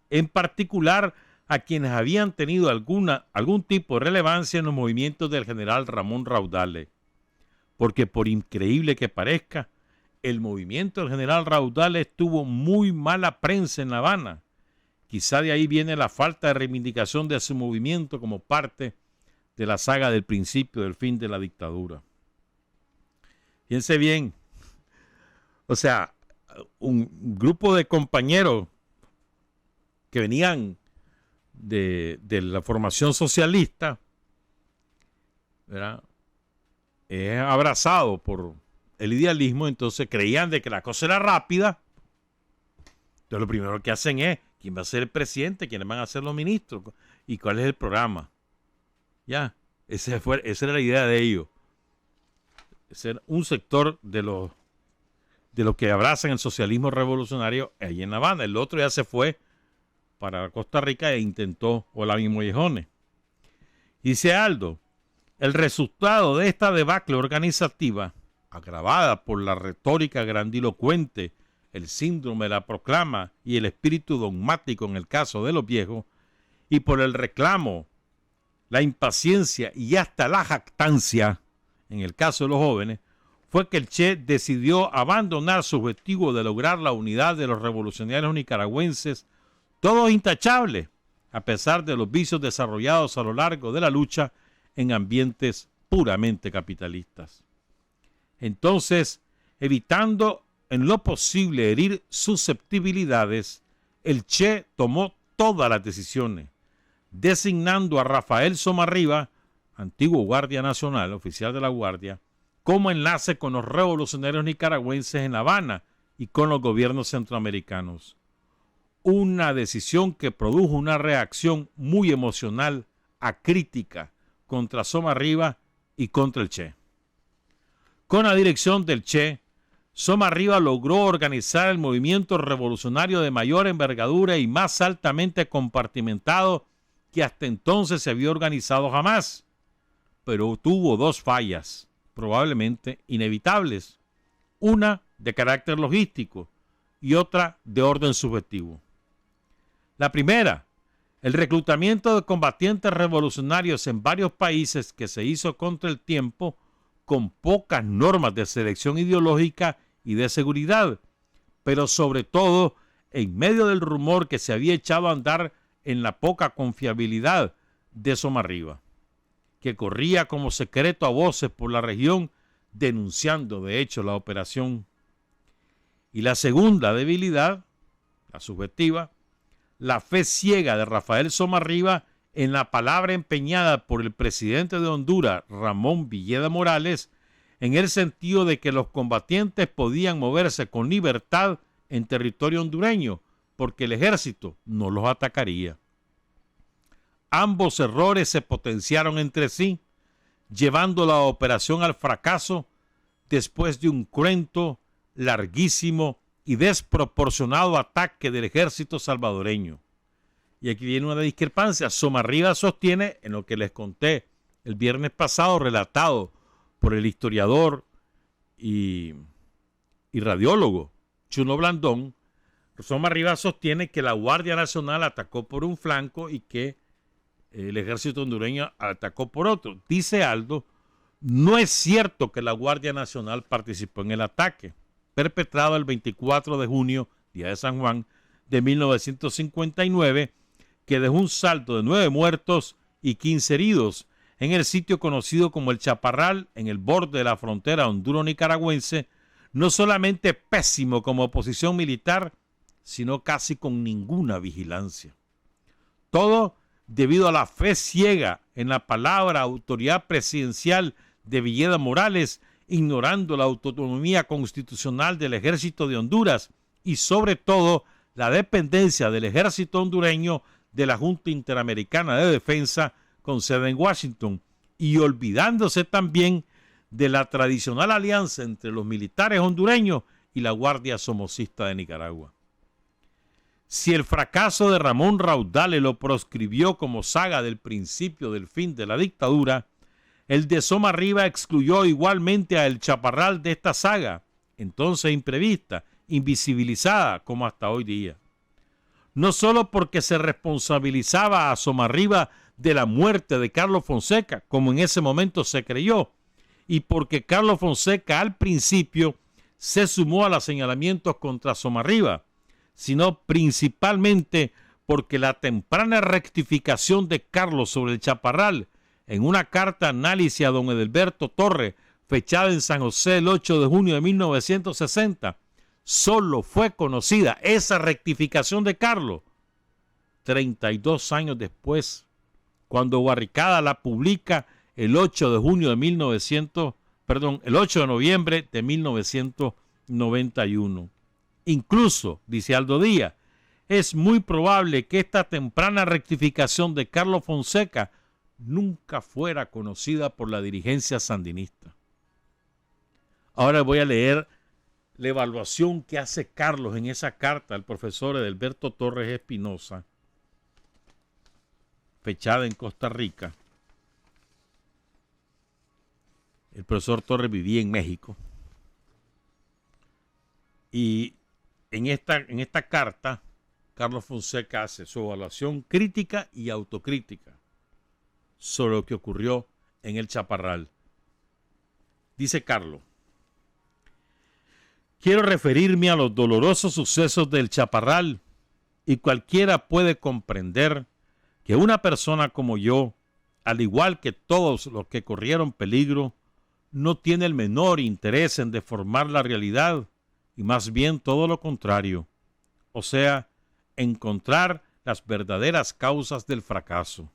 en particular a quienes habían tenido algún tipo de relevancia en los movimientos del general Ramón Raudales. Porque por increíble que parezca, el movimiento del general Raudales tuvo muy mala prensa en La Habana. Quizá de ahí viene la falta de reivindicación de su movimiento como parte de la saga del principio del fin de la dictadura. Fíjense bien, o sea, un grupo de compañeros que venían de la formación socialista, ¿verdad?, es abrazado por el idealismo, entonces creían de que la cosa era rápida. Entonces lo primero que hacen es, ¿quién va a ser el presidente? ¿Quiénes van a ser los ministros? ¿Y cuál es el programa? Ya, esa era la idea de ellos. Ser un sector de los que abrazan el socialismo revolucionario ahí en La Habana. El otro ya se fue para Costa Rica e intentó Olama y Mollejones. Dice Aldo, el resultado de esta debacle organizativa, agravada por la retórica grandilocuente, el síndrome de la proclama y el espíritu dogmático en el caso de los viejos, y por el reclamo, la impaciencia y hasta la jactancia en el caso de los jóvenes, fue que el Che decidió abandonar su objetivo de lograr la unidad de los revolucionarios nicaragüenses, todos intachables, a pesar de los vicios desarrollados a lo largo de la lucha en ambientes puramente capitalistas. Entonces, evitando en lo posible herir susceptibilidades, el Che tomó todas las decisiones, designando a Rafael Somarriba, antiguo guardia nacional, oficial de la Guardia, como enlace con los revolucionarios nicaragüenses en La Habana y con los gobiernos centroamericanos. Una decisión que produjo una reacción muy emocional, acrítica, contra Somarriba y contra el Che. Con la dirección del Che, Somarriba logró organizar el movimiento revolucionario de mayor envergadura y más altamente compartimentado que hasta entonces se había organizado jamás, pero tuvo dos fallas, probablemente inevitables, una de carácter logístico y otra de orden subjetivo. La primera, el reclutamiento de combatientes revolucionarios en varios países que se hizo contra el tiempo con pocas normas de selección ideológica y de seguridad, pero sobre todo en medio del rumor que se había echado a andar en la poca confiabilidad de Somarriba, que corría como secreto a voces por la región denunciando de hecho la operación. Y la segunda debilidad, la subjetiva, la fe ciega de Rafael Somarriba en la palabra empeñada por el presidente de Honduras, Ramón Villeda Morales, en el sentido de que los combatientes podían moverse con libertad en territorio hondureño, porque el ejército no los atacaría. Ambos errores se potenciaron entre sí, llevando la operación al fracaso después de un cruento, larguísimo y desproporcionado ataque del ejército salvadoreño. Y aquí viene una discrepancia. Somarriba sostiene, en lo que les conté el viernes pasado, relatado por el historiador y radiólogo Chuno Blandón, Somarriba sostiene que la Guardia Nacional atacó por un flanco y que el ejército hondureño atacó por otro. Dice Aldo, no es cierto que la Guardia Nacional participó en el ataque, perpetrado el 24 de junio, día de San Juan, de 1959, que dejó un saldo de 9 muertos y 15 heridos en el sitio conocido como El Chaparral, en el borde de la frontera honduro-nicaragüense, no solamente pésimo como posición militar, sino casi con ninguna vigilancia. Todo debido a la fe ciega en la palabra autoridad presidencial de Villeda Morales, ignorando la autonomía constitucional del ejército de Honduras y sobre todo la dependencia del ejército hondureño de la Junta Interamericana de Defensa con sede en Washington, y olvidándose también de la tradicional alianza entre los militares hondureños y la Guardia Somocista de Nicaragua. Si el fracaso de Ramón Raudale lo proscribió como saga del principio del fin de la dictadura, el de Somarriba excluyó igualmente a El Chaparral de esta saga, entonces imprevista, invisibilizada como hasta hoy día. No solo porque se responsabilizaba a Somarriba de la muerte de Carlos Fonseca, como en ese momento se creyó, y porque Carlos Fonseca al principio se sumó a los señalamientos contra Somarriba, sino principalmente porque la temprana rectificación de Carlos sobre El Chaparral en una carta análisis a don Edelberto Torres, fechada en San José el 8 de junio de 1960, solo fue conocida esa rectificación de Carlos 32 años después, cuando Barricada la publica el 8 de noviembre de 1991. Incluso, dice Aldo Díaz, es muy probable que esta temprana rectificación de Carlos Fonseca nunca fuera conocida por la dirigencia sandinista. Ahora voy a leer la evaluación que hace Carlos en esa carta al profesor Edelberto Torres Espinosa, fechada en Costa Rica. El profesor Torres vivía en México. Y en esta carta, Carlos Fonseca hace su evaluación crítica y autocrítica sobre lo que ocurrió en El Chaparral. Dice Carlos: quiero referirme a los dolorosos sucesos del Chaparral, y cualquiera puede comprender que una persona como yo, al igual que todos los que corrieron peligro, no tiene el menor interés en deformar la realidad, y más bien todo lo contrario, o sea, encontrar las verdaderas causas del fracaso.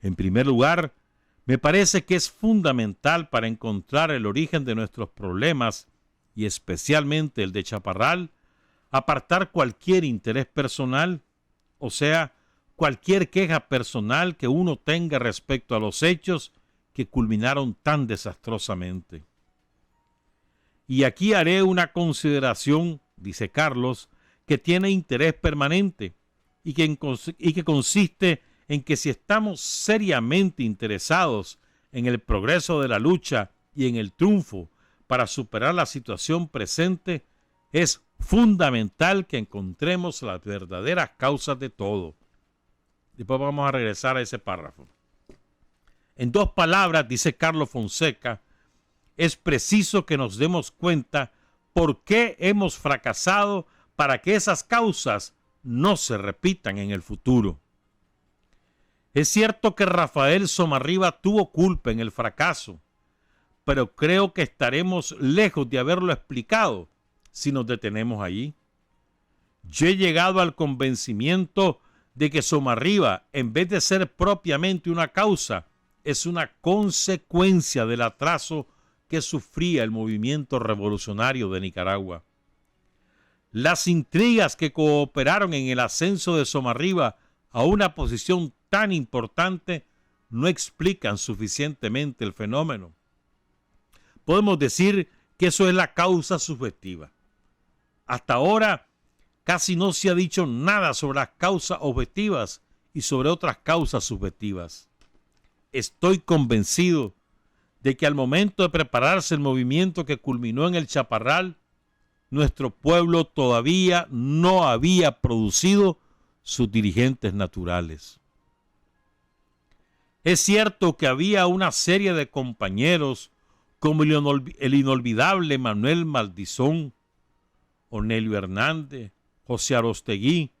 En primer lugar, me parece que es fundamental para encontrar el origen de nuestros problemas, y especialmente el de Chaparral, apartar cualquier interés personal, o sea, cualquier queja personal que uno tenga respecto a los hechos que culminaron tan desastrosamente. Y aquí haré una consideración, dice Carlos, que tiene interés permanente y que consiste en que si estamos seriamente interesados en el progreso de la lucha y en el triunfo para superar la situación presente, es fundamental que encontremos las verdaderas causas de todo. Después vamos a regresar a ese párrafo. En 2 palabras, dice Carlos Fonseca, es preciso que nos demos cuenta por qué hemos fracasado para que esas causas no se repitan en el futuro. Es cierto que Rafael Somarriba tuvo culpa en el fracaso, pero creo que estaremos lejos de haberlo explicado si nos detenemos allí. Yo he llegado al convencimiento de que Somarriba, en vez de ser propiamente una causa, es una consecuencia del atraso que sufría el movimiento revolucionario de Nicaragua. Las intrigas que cooperaron en el ascenso de Somarriba a una posición tan importante no explican suficientemente el fenómeno. Podemos decir que eso es la causa subjetiva. Hasta ahora casi no se ha dicho nada sobre las causas objetivas y sobre otras causas subjetivas. Estoy convencido de que al momento de prepararse el movimiento que culminó en el Chaparral, nuestro pueblo todavía no había producido sus dirigentes naturales. Es cierto que había una serie de compañeros como el inolvidable Manuel Maldizón, Ornelio Hernández, José Arostegui,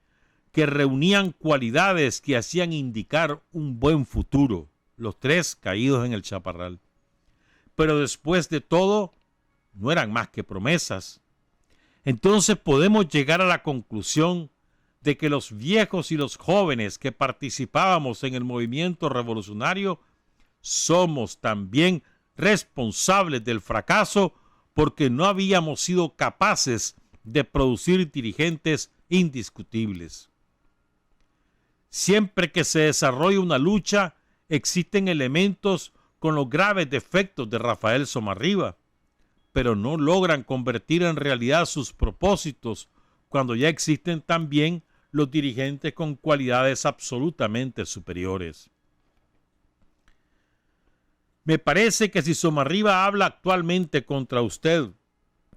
que reunían cualidades que hacían indicar un buen futuro, los 3 caídos en el Chaparral. Pero después de todo, no eran más que promesas. Entonces podemos llegar a la conclusión de que los viejos y los jóvenes que participábamos en el movimiento revolucionario somos también responsables del fracaso porque no habíamos sido capaces de producir dirigentes indiscutibles. Siempre que se desarrolla una lucha, existen elementos con los graves defectos de Rafael Somarriba, pero no logran convertir en realidad sus propósitos cuando ya existen también los dirigentes con cualidades absolutamente superiores. Me parece que si Somarriba habla actualmente contra usted,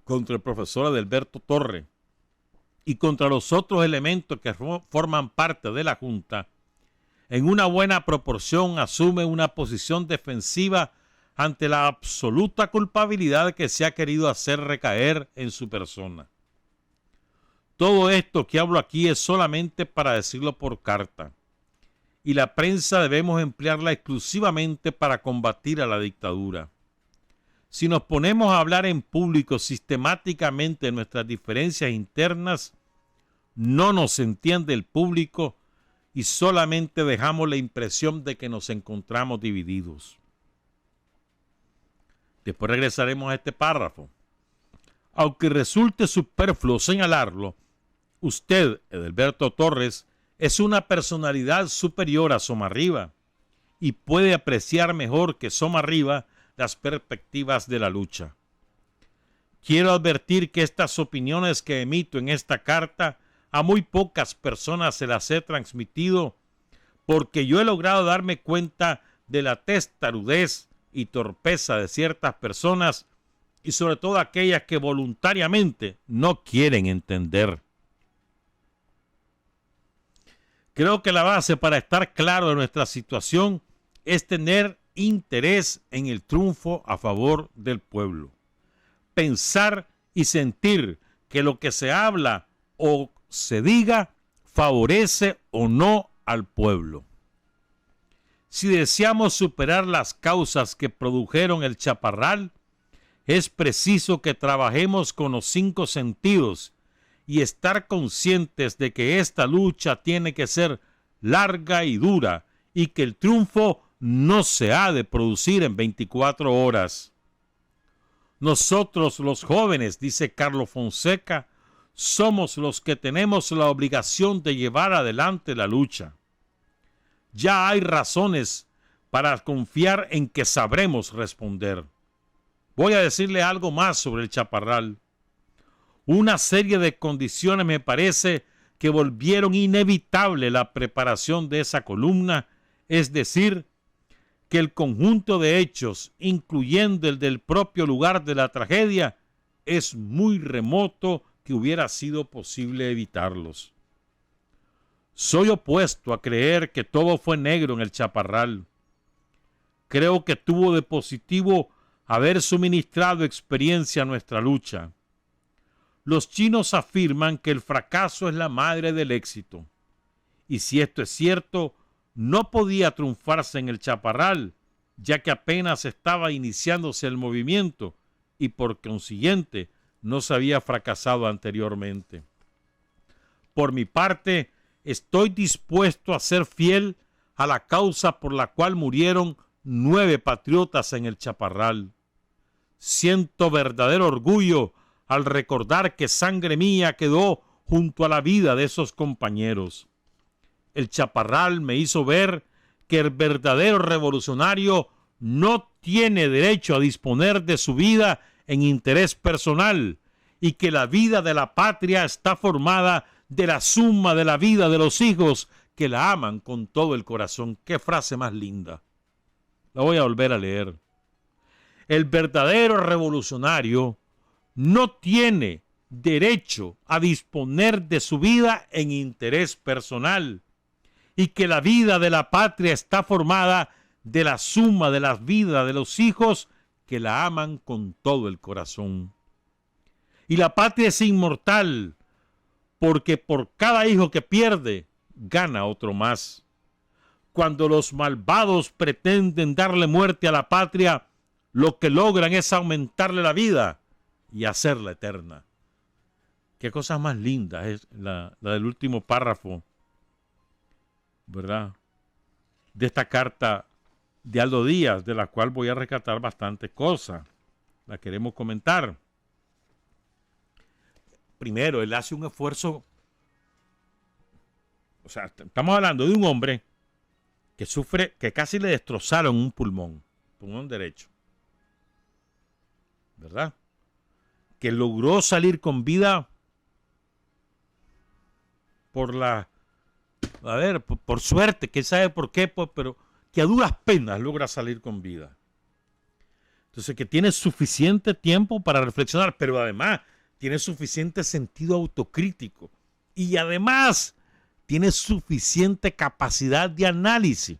contra el profesor Adalberto Torre y contra los otros elementos que forman parte de la Junta, en una buena proporción asume una posición defensiva ante la absoluta culpabilidad que se ha querido hacer recaer en su persona. Todo esto que hablo aquí es solamente para decirlo por carta, y la prensa debemos emplearla exclusivamente para combatir a la dictadura. Si nos ponemos a hablar en público sistemáticamente de nuestras diferencias internas, no nos entiende el público y solamente dejamos la impresión de que nos encontramos divididos. Después regresaremos a este párrafo. Aunque resulte superfluo señalarlo, usted, Adalberto Torres, es una personalidad superior a Somarriba y puede apreciar mejor que Somarriba las perspectivas de la lucha. Quiero advertir que estas opiniones que emito en esta carta a muy pocas personas se las he transmitido porque yo he logrado darme cuenta de la testarudez y torpeza de ciertas personas y sobre todo aquellas que voluntariamente no quieren entender. Creo que la base para estar claro de nuestra situación es tener interés en el triunfo a favor del pueblo. Pensar y sentir que lo que se habla o se diga favorece o no al pueblo. Si deseamos superar las causas que produjeron el Chaparral, es preciso que trabajemos con los 5 sentidos y estar conscientes de que esta lucha tiene que ser larga y dura y que el triunfo no se ha de producir en 24 horas. Nosotros los jóvenes, dice Carlos Fonseca, somos los que tenemos la obligación de llevar adelante la lucha. Ya hay razones para confiar en que sabremos responder. Voy a decirle algo más sobre el Chaparral. Una serie de condiciones me parece que volvieron inevitable la preparación de esa columna, es decir, que el conjunto de hechos, incluyendo el del propio lugar de la tragedia, es muy remoto que hubiera sido posible evitarlos. Soy opuesto a creer que todo fue negro en el Chaparral. Creo que tuvo de positivo haber suministrado experiencia a nuestra lucha. Los chinos afirman que el fracaso es la madre del éxito. Y si esto es cierto, no podía triunfarse en el Chaparral, ya que apenas estaba iniciándose el movimiento y por consiguiente no se había fracasado anteriormente. Por mi parte, estoy dispuesto a ser fiel a la causa por la cual murieron 9 patriotas en el Chaparral. Siento verdadero orgullo al recordar que sangre mía quedó junto a la vida de esos compañeros. El Chaparral me hizo ver que el verdadero revolucionario no tiene derecho a disponer de su vida en interés personal y que la vida de la patria está formada de la suma de la vida de los hijos que la aman con todo el corazón. ¡Qué frase más linda! La voy a volver a leer. El verdadero revolucionario no tiene derecho a disponer de su vida en interés personal y que la vida de la patria está formada de la suma de las vidas de los hijos que la aman con todo el corazón. Y la patria es inmortal porque por cada hijo que pierde, gana otro más. Cuando los malvados pretenden darle muerte a la patria, lo que logran es aumentarle la vida y hacerla eterna. Qué cosa más linda es la del último párrafo, ¿verdad?, de esta carta de Aldo Díaz, de la cual voy a rescatar bastantes cosas. La queremos comentar. Primero, él hace un esfuerzo. O sea, estamos hablando de un hombre que sufre, que casi le destrozaron un pulmón derecho, ¿verdad?, que logró salir con vida por suerte, que sabe por qué, pues, pero que a duras penas logra salir con vida. Entonces, que tiene suficiente tiempo para reflexionar, pero además tiene suficiente sentido autocrítico y además tiene suficiente capacidad de análisis.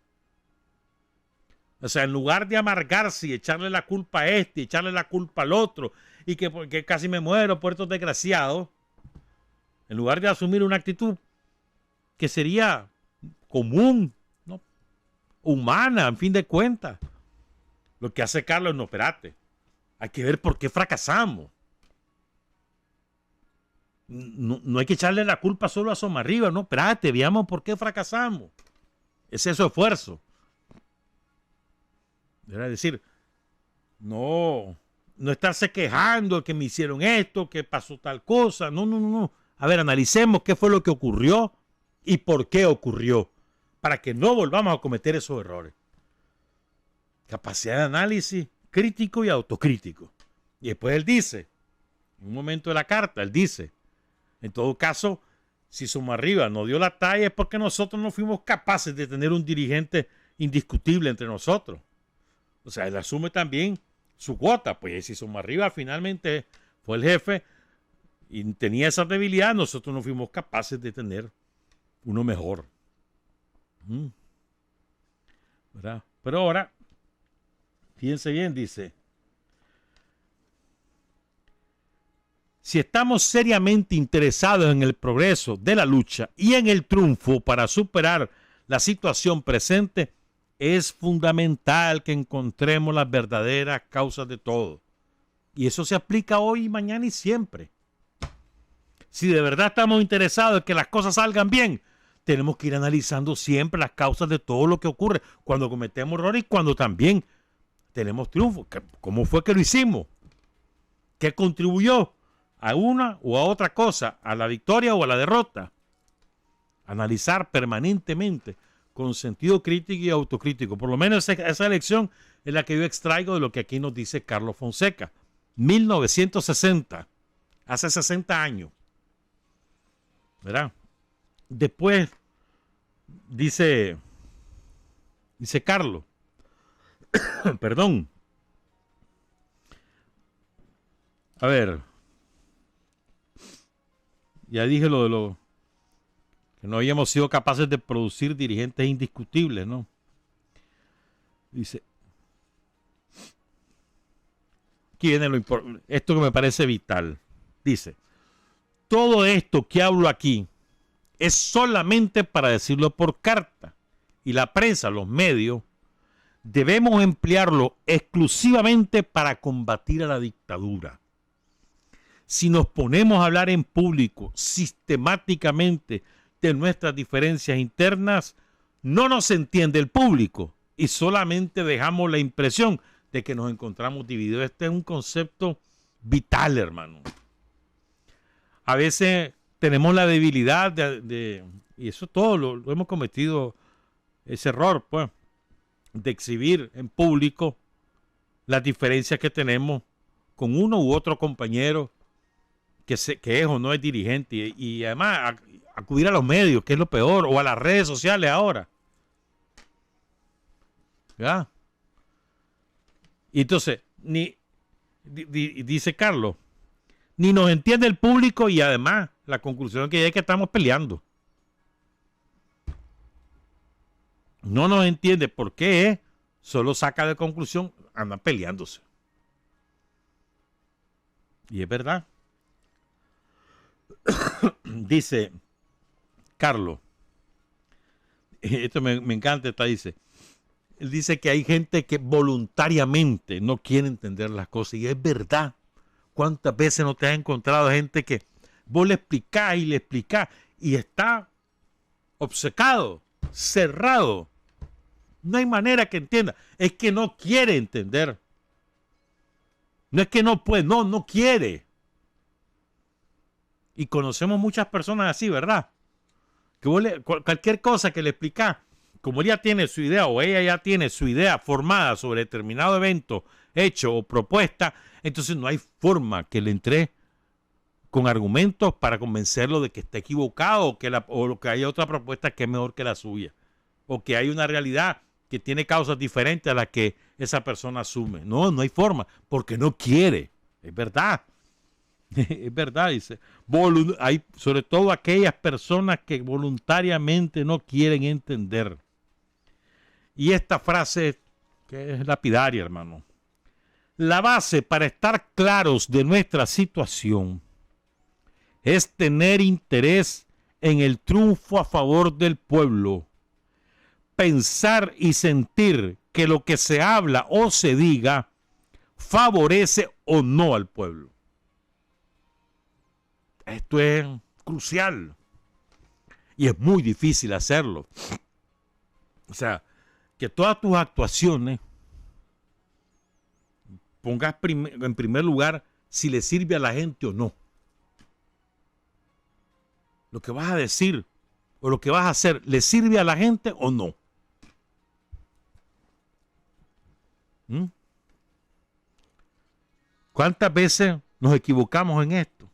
O sea, en lugar de amargarse y echarle la culpa a este, y echarle la culpa al otro, y que porque casi me muero por estos desgraciados, en lugar de asumir una actitud que sería común, ¿no?, humana, en fin de cuentas, lo que hace Carlos, no, espérate, hay que ver por qué fracasamos. No hay que echarle la culpa solo a Somarriba, no, espérate, veamos por qué fracasamos. Ese es su esfuerzo. Es decir, no estarse quejando que me hicieron esto, que pasó tal cosa. No. A ver, analicemos qué fue lo que ocurrió y por qué ocurrió, para que no volvamos a cometer esos errores. Capacidad de análisis crítico y autocrítico. Y después él dice, en un momento de la carta, él dice, en todo caso, si Somarriba no dio la talla es porque nosotros no fuimos capaces de tener un dirigente indiscutible entre nosotros. O sea, él asume también su cuota. Pues si Somarriba finalmente fue el jefe y tenía esa debilidad, nosotros no fuimos capaces de tener uno mejor. ¿Verdad? Pero ahora, fíjense bien, dice, si estamos seriamente interesados en el progreso de la lucha y en el triunfo para superar la situación presente, es fundamental que encontremos las verdaderas causas de todo. Y eso se aplica hoy, mañana y siempre. Si de verdad estamos interesados en que las cosas salgan bien, tenemos que ir analizando siempre las causas de todo lo que ocurre, cuando cometemos errores y cuando también tenemos triunfo. ¿Cómo fue que lo hicimos? ¿Qué contribuyó a una o a otra cosa, a la victoria o a la derrota? Analizar permanentemente con sentido crítico y autocrítico. Por lo menos esa lección es la que yo extraigo de lo que aquí nos dice Carlos Fonseca. 1960, hace 60 años. ¿Verdad? Después dice Carlos, perdón. A ver, ya dije lo de lo que no habíamos sido capaces de producir dirigentes indiscutibles, ¿no? Dice, aquí viene esto que me parece vital. Dice, todo esto que hablo aquí es solamente para decirlo por carta. Y la prensa, los medios, debemos emplearlo exclusivamente para combatir a la dictadura. Si nos ponemos a hablar en público sistemáticamente de nuestras diferencias internas, no nos entiende el público y solamente dejamos la impresión de que nos encontramos divididos. Este es un concepto vital, hermano. A veces tenemos la debilidad y eso todo lo hemos cometido, ese error, pues, de exhibir en público las diferencias que tenemos con uno u otro compañero que es o no es dirigente, y además acudir a los medios, que es lo peor, o a las redes sociales ahora. ¿Ya? Y entonces, dice Carlos, ni nos entiende el público, y además la conclusión que es que estamos peleando. No nos entiende por qué, solo saca de conclusión, andan peleándose. Y es verdad. Dice Carlos, esto me encanta, dice, él dice que hay gente que voluntariamente no quiere entender las cosas, y es verdad. ¿Cuántas veces no te has encontrado gente que vos le explicás y está obcecado, cerrado? No hay manera que entienda. Es que no quiere entender. No es que no puede, no quiere. Y conocemos muchas personas así, ¿verdad? Que vos cualquier cosa que le explicás, como él ya tiene su idea o ella ya tiene su idea formada sobre determinado evento, hecho o propuesta, entonces no hay forma que le entre con argumentos para convencerlo de que está equivocado o que haya otra propuesta que es mejor que la suya, o que hay una realidad que tiene causas diferentes a las que esa persona asume. No hay forma, porque no quiere. Es verdad. Es verdad, dice. Hay sobre todo aquellas personas que voluntariamente no quieren entender. Y esta frase, que es lapidaria, hermano. La base para estar claros de nuestra situación es tener interés en el triunfo a favor del pueblo. Pensar y sentir que lo que se habla o se diga favorece o no al pueblo. Esto es crucial y es muy difícil hacerlo. O sea, que todas tus actuaciones pongas en primer lugar si le sirve a la gente o no. Lo que vas a decir o lo que vas a hacer, ¿le sirve a la gente o no? ¿Cuántas veces nos equivocamos en esto?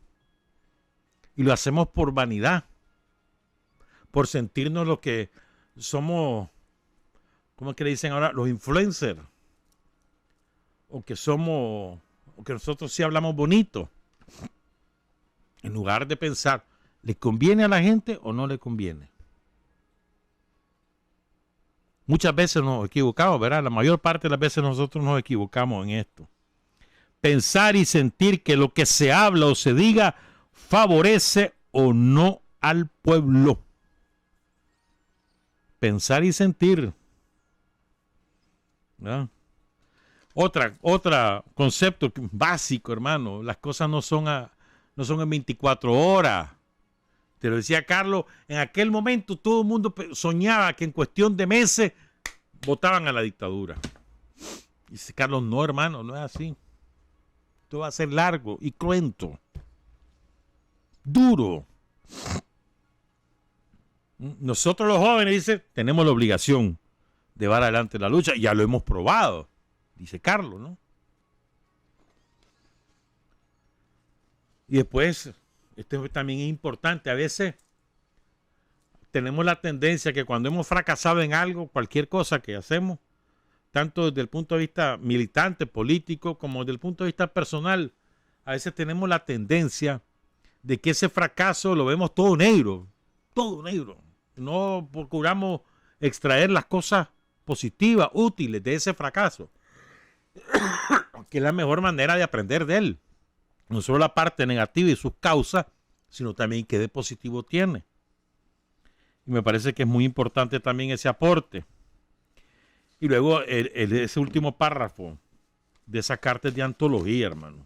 Y lo hacemos por vanidad, por sentirnos lo que somos, ¿cómo es que le dicen ahora? Los influencers. O que nosotros sí hablamos bonito. En lugar de pensar, ¿le conviene a la gente o no le conviene? Muchas veces nos equivocamos, ¿verdad? La mayor parte de las veces nosotros nos equivocamos en esto. Pensar y sentir que lo que se habla o se diga favorece o no al pueblo. Pensar y sentir. ¿No? Otro concepto básico, hermano. Las cosas no son en 24 horas. Te lo decía Carlos, en aquel momento todo el mundo soñaba que en cuestión de meses votaban a la dictadura. Dice Carlos, no, hermano, no es así. Esto va a ser largo y cruento. Duro. Nosotros los jóvenes, dice, tenemos la obligación de llevar adelante la lucha. Ya lo hemos probado, dice Carlos, ¿no? Y después, esto también es importante, a veces tenemos la tendencia que cuando hemos fracasado en algo, cualquier cosa que hacemos, tanto desde el punto de vista militante, político, como desde el punto de vista personal, a veces tenemos la tendencia de que ese fracaso lo vemos todo negro, todo negro. No procuramos extraer las cosas positivas, útiles de ese fracaso, que es la mejor manera de aprender de él. No solo la parte negativa y sus causas, sino también qué de positivo tiene. Y me parece que es muy importante también ese aporte. Y luego ese último párrafo de esa carta de antología, hermano.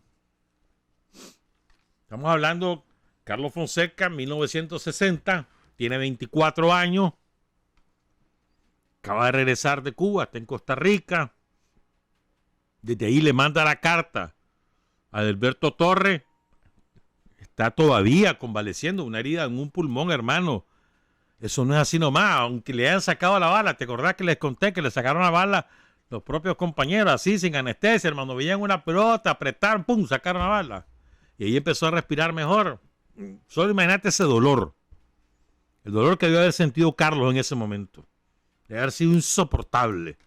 Estamos hablando, Carlos Fonseca, 1960, tiene 24 años, acaba de regresar de Cuba, está en Costa Rica. Desde ahí le manda la carta a Adalberto Torres. Está todavía convaleciendo, una herida en un pulmón, hermano. Eso no es así nomás, aunque le hayan sacado la bala. ¿Te acordás que les conté que le sacaron la bala los propios compañeros, así, sin anestesia, hermano? Veían una pelota, apretaron, pum, sacaron la bala. Y ahí empezó a respirar mejor. Solo imagínate ese dolor. El dolor que debió haber sentido Carlos en ese momento. Debe haber sido insoportable.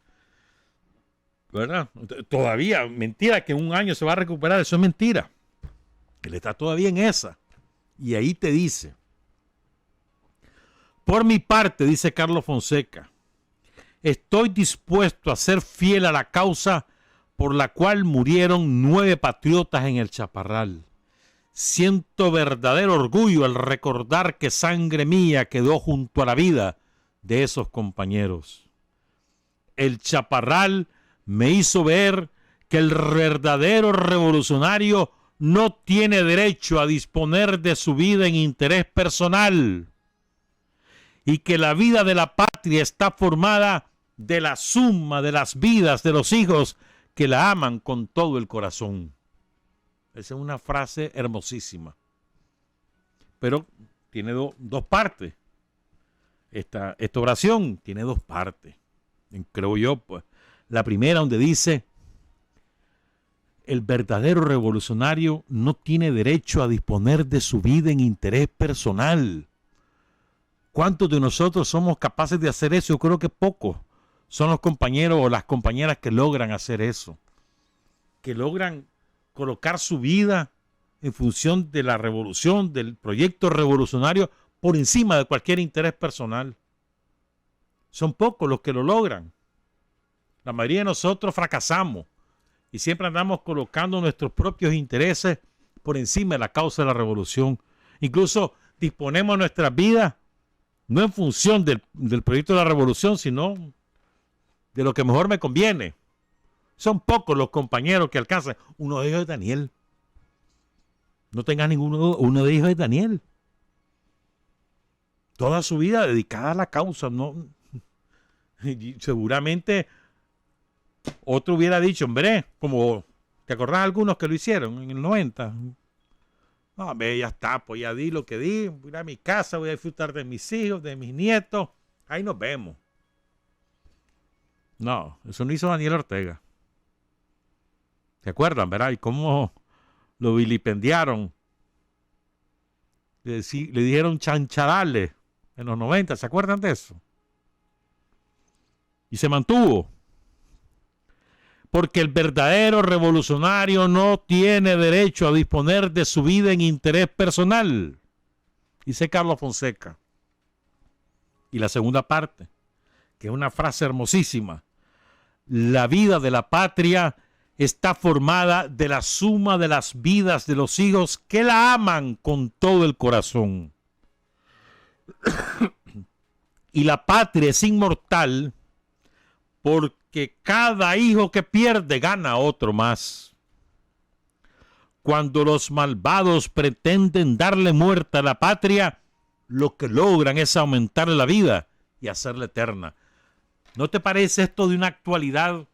¿Verdad? Todavía, mentira que en un año se va a recuperar, eso es mentira. Él está todavía en esa. Y ahí te dice: por mi parte, dice Carlos Fonseca, estoy dispuesto a ser fiel a la causa por la cual murieron 9 patriotas en el Chaparral. Siento verdadero orgullo al recordar que sangre mía quedó junto a la vida de esos compañeros. El Chaparral me hizo ver que el verdadero revolucionario no tiene derecho a disponer de su vida en interés personal y que la vida de la patria está formada de la suma de las vidas de los hijos que la aman con todo el corazón. Esa es una frase hermosísima, pero tiene dos partes. Esta oración tiene 2 partes, creo yo, pues. La primera, donde dice: el verdadero revolucionario no tiene derecho a disponer de su vida en interés personal. ¿Cuántos de nosotros somos capaces de hacer eso? Yo creo que pocos son los compañeros o las compañeras que logran hacer eso, que logran colocar su vida en función de la revolución, del proyecto revolucionario, por encima de cualquier interés personal. Son pocos los que lo logran. La mayoría de nosotros fracasamos y siempre andamos colocando nuestros propios intereses por encima de la causa de la revolución. Incluso disponemos nuestras vidas no en función del proyecto de la revolución, sino de lo que mejor me conviene. Son pocos los compañeros que alcanzan. Uno de ellos es Daniel. No tengas uno de ellos es Daniel. Toda su vida dedicada a la causa. No, seguramente otro hubiera dicho, hombre, como te acordás algunos que lo hicieron en el 90. No, ya está, pues ya di lo que di, voy a ir a mi casa, voy a disfrutar de mis hijos, de mis nietos, ahí nos vemos. No, eso no hizo Daniel Ortega. ¿Se acuerdan, verdad? Y cómo lo vilipendiaron. Le dijeron chancharales en los 90, ¿se acuerdan de eso? Y se mantuvo. Porque el verdadero revolucionario no tiene derecho a disponer de su vida en interés personal, dice Carlos Fonseca. Y la segunda parte, que es una frase hermosísima: la vida de la patria está formada de la suma de las vidas de los hijos que la aman con todo el corazón. Y la patria es inmortal porque cada hijo que pierde gana otro más. Cuando los malvados pretenden darle muerte a la patria, lo que logran es aumentarle la vida y hacerla eterna. ¿No te parece esto de una actualidad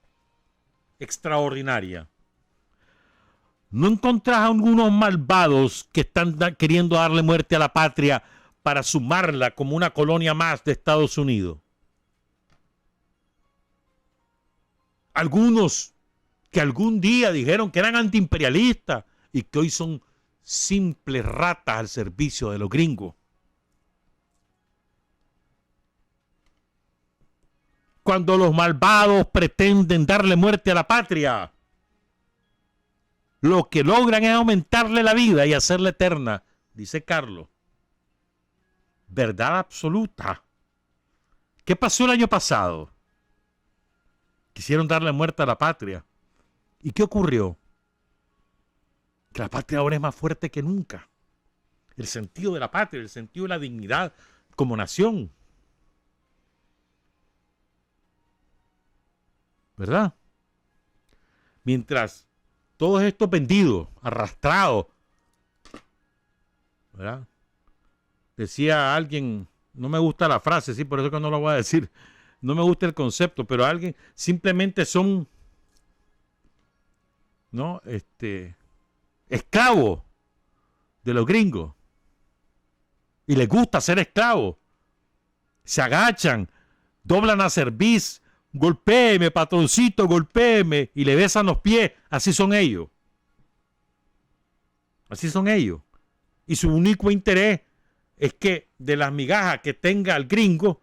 extraordinaria? ¿No encontrás a algunos malvados que están queriendo darle muerte a la patria para sumarla como una colonia más de Estados Unidos? Algunos que algún día dijeron que eran antiimperialistas y que hoy son simples ratas al servicio de los gringos. cuando los malvados pretenden darle muerte a la patria, lo que logran es aumentarle la vida y hacerla eterna, dice Carlos. Verdad absoluta. ¿Qué pasó el año pasado? Quisieron darle muerte a la patria. ¿Y qué ocurrió? Que la patria ahora es más fuerte que nunca. El sentido de la patria, el sentido de la dignidad como nación. ¿Verdad? Mientras todos estos vendidos, arrastrados, ¿verdad? Decía alguien, no me gusta la frase, sí, por eso que no lo voy a decir, no me gusta el concepto, pero alguien simplemente son, ¿no? Esclavos de los gringos. Y les gusta ser esclavos. Se agachan, doblan a cerviz, golpéeme, patroncito, golpéeme, y le besan los pies. Así son ellos. Así son ellos. Y su único interés es que de las migajas que tenga el gringo,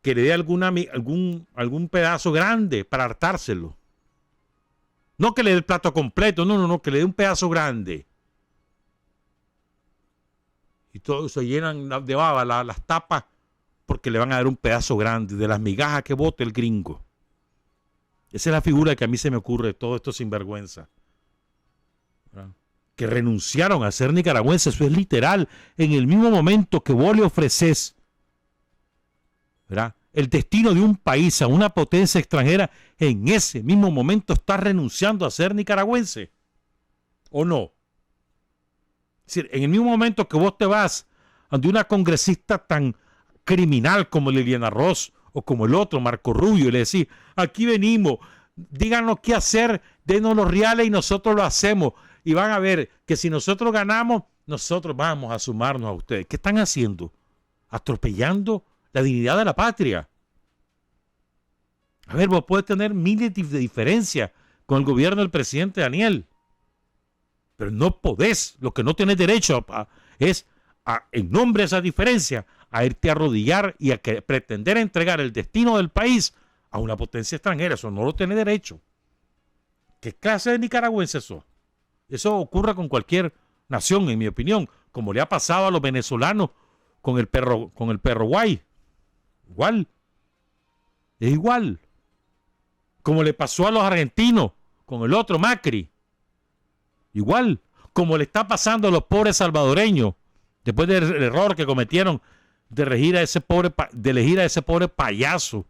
que le dé algún pedazo grande para hartárselo. No que le dé el plato completo, no, que le dé un pedazo grande. Y todos se llenan de baba las tapas porque le van a dar un pedazo grande de las migajas que bote el gringo. Esa es la figura que a mí se me ocurre de todo esto sinvergüenza. ¿Verdad? Que renunciaron a ser nicaragüenses, eso es literal, en el mismo momento que vos le ofreces, ¿verdad?, el destino de un país a una potencia extranjera, en ese mismo momento estás renunciando a ser nicaragüense. ¿O no? Es decir, en el mismo momento que vos te vas ante una congresista tan criminal como Liliana Ross o como el otro, Marco Rubio, y le decís, aquí venimos, díganos qué hacer, denos los reales y nosotros lo hacemos. Y van a ver que si nosotros ganamos, nosotros vamos a sumarnos a ustedes. ¿Qué están haciendo? Atropellando la dignidad de la patria. A ver, vos podés tener miles de diferencias con el gobierno del presidente Daniel, pero no podés, lo que no tenés derecho es, en nombre de esa diferencia, a irte a arrodillar y a pretender entregar el destino del país a una potencia extranjera. Eso no lo tenés derecho. ¿Qué clase de nicaragüense sos? Eso ocurre con cualquier nación, en mi opinión, como le ha pasado a los venezolanos con el perro guay. Igual. Es igual. Como le pasó a los argentinos con el otro Macri. Igual. Como le está pasando a los pobres salvadoreños después del error que cometieron de elegir a ese pobre payaso.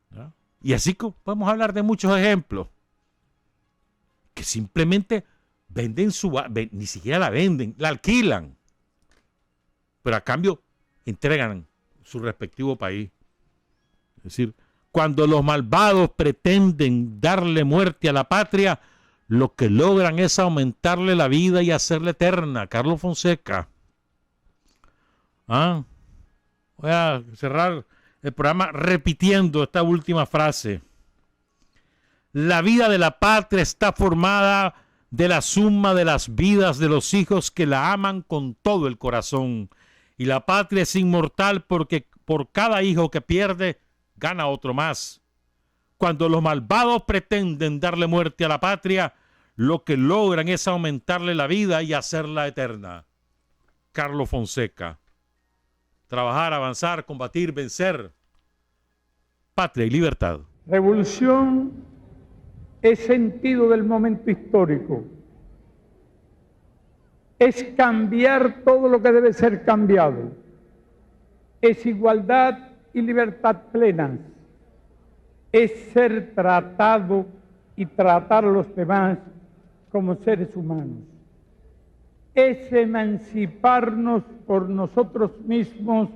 ¿No? Y así podemos hablar de muchos ejemplos que simplemente venden ni siquiera la venden, la alquilan, pero a cambio entregan su respectivo país. Es decir, cuando los malvados pretenden darle muerte a la patria, lo que logran es aumentarle la vida y hacerla eterna. Carlos Fonseca. Voy a cerrar el programa repitiendo esta última frase. La vida de la patria está formada de la suma de las vidas de los hijos que la aman con todo el corazón. Y la patria es inmortal porque por cada hijo que pierde, gana otro más. Cuando los malvados pretenden darle muerte a la patria, lo que logran es aumentarle la vida y hacerla eterna. Carlos Fonseca. Trabajar, avanzar, combatir, vencer. Patria y libertad. Revolución es sentido del momento histórico. Es cambiar todo lo que debe ser cambiado. Es igualdad y libertad plenas. Es ser tratado y tratar a los demás como seres humanos. Es emanciparnos por nosotros mismos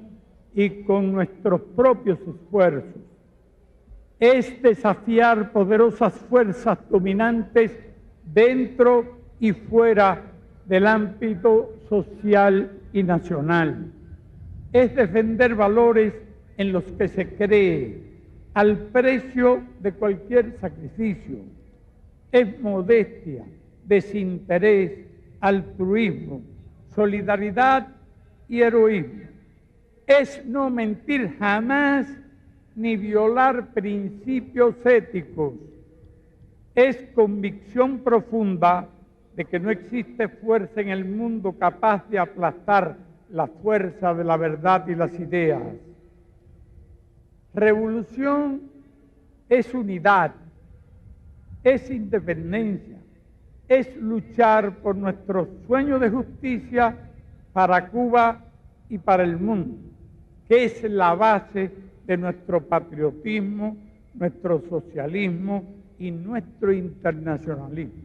y con nuestros propios esfuerzos. Es desafiar poderosas fuerzas dominantes dentro y fuera del ámbito social y nacional. Es defender valores en los que se cree al precio de cualquier sacrificio. Es modestia, desinterés, altruismo, solidaridad y heroísmo. Es no mentir jamás ni violar principios éticos. Es convicción profunda de que no existe fuerza en el mundo capaz de aplastar la fuerza de la verdad y las ideas. Revolución es unidad, es independencia, es luchar por nuestro sueño de justicia para Cuba y para el mundo, que es la base de nuestro patriotismo, nuestro socialismo y nuestro internacionalismo.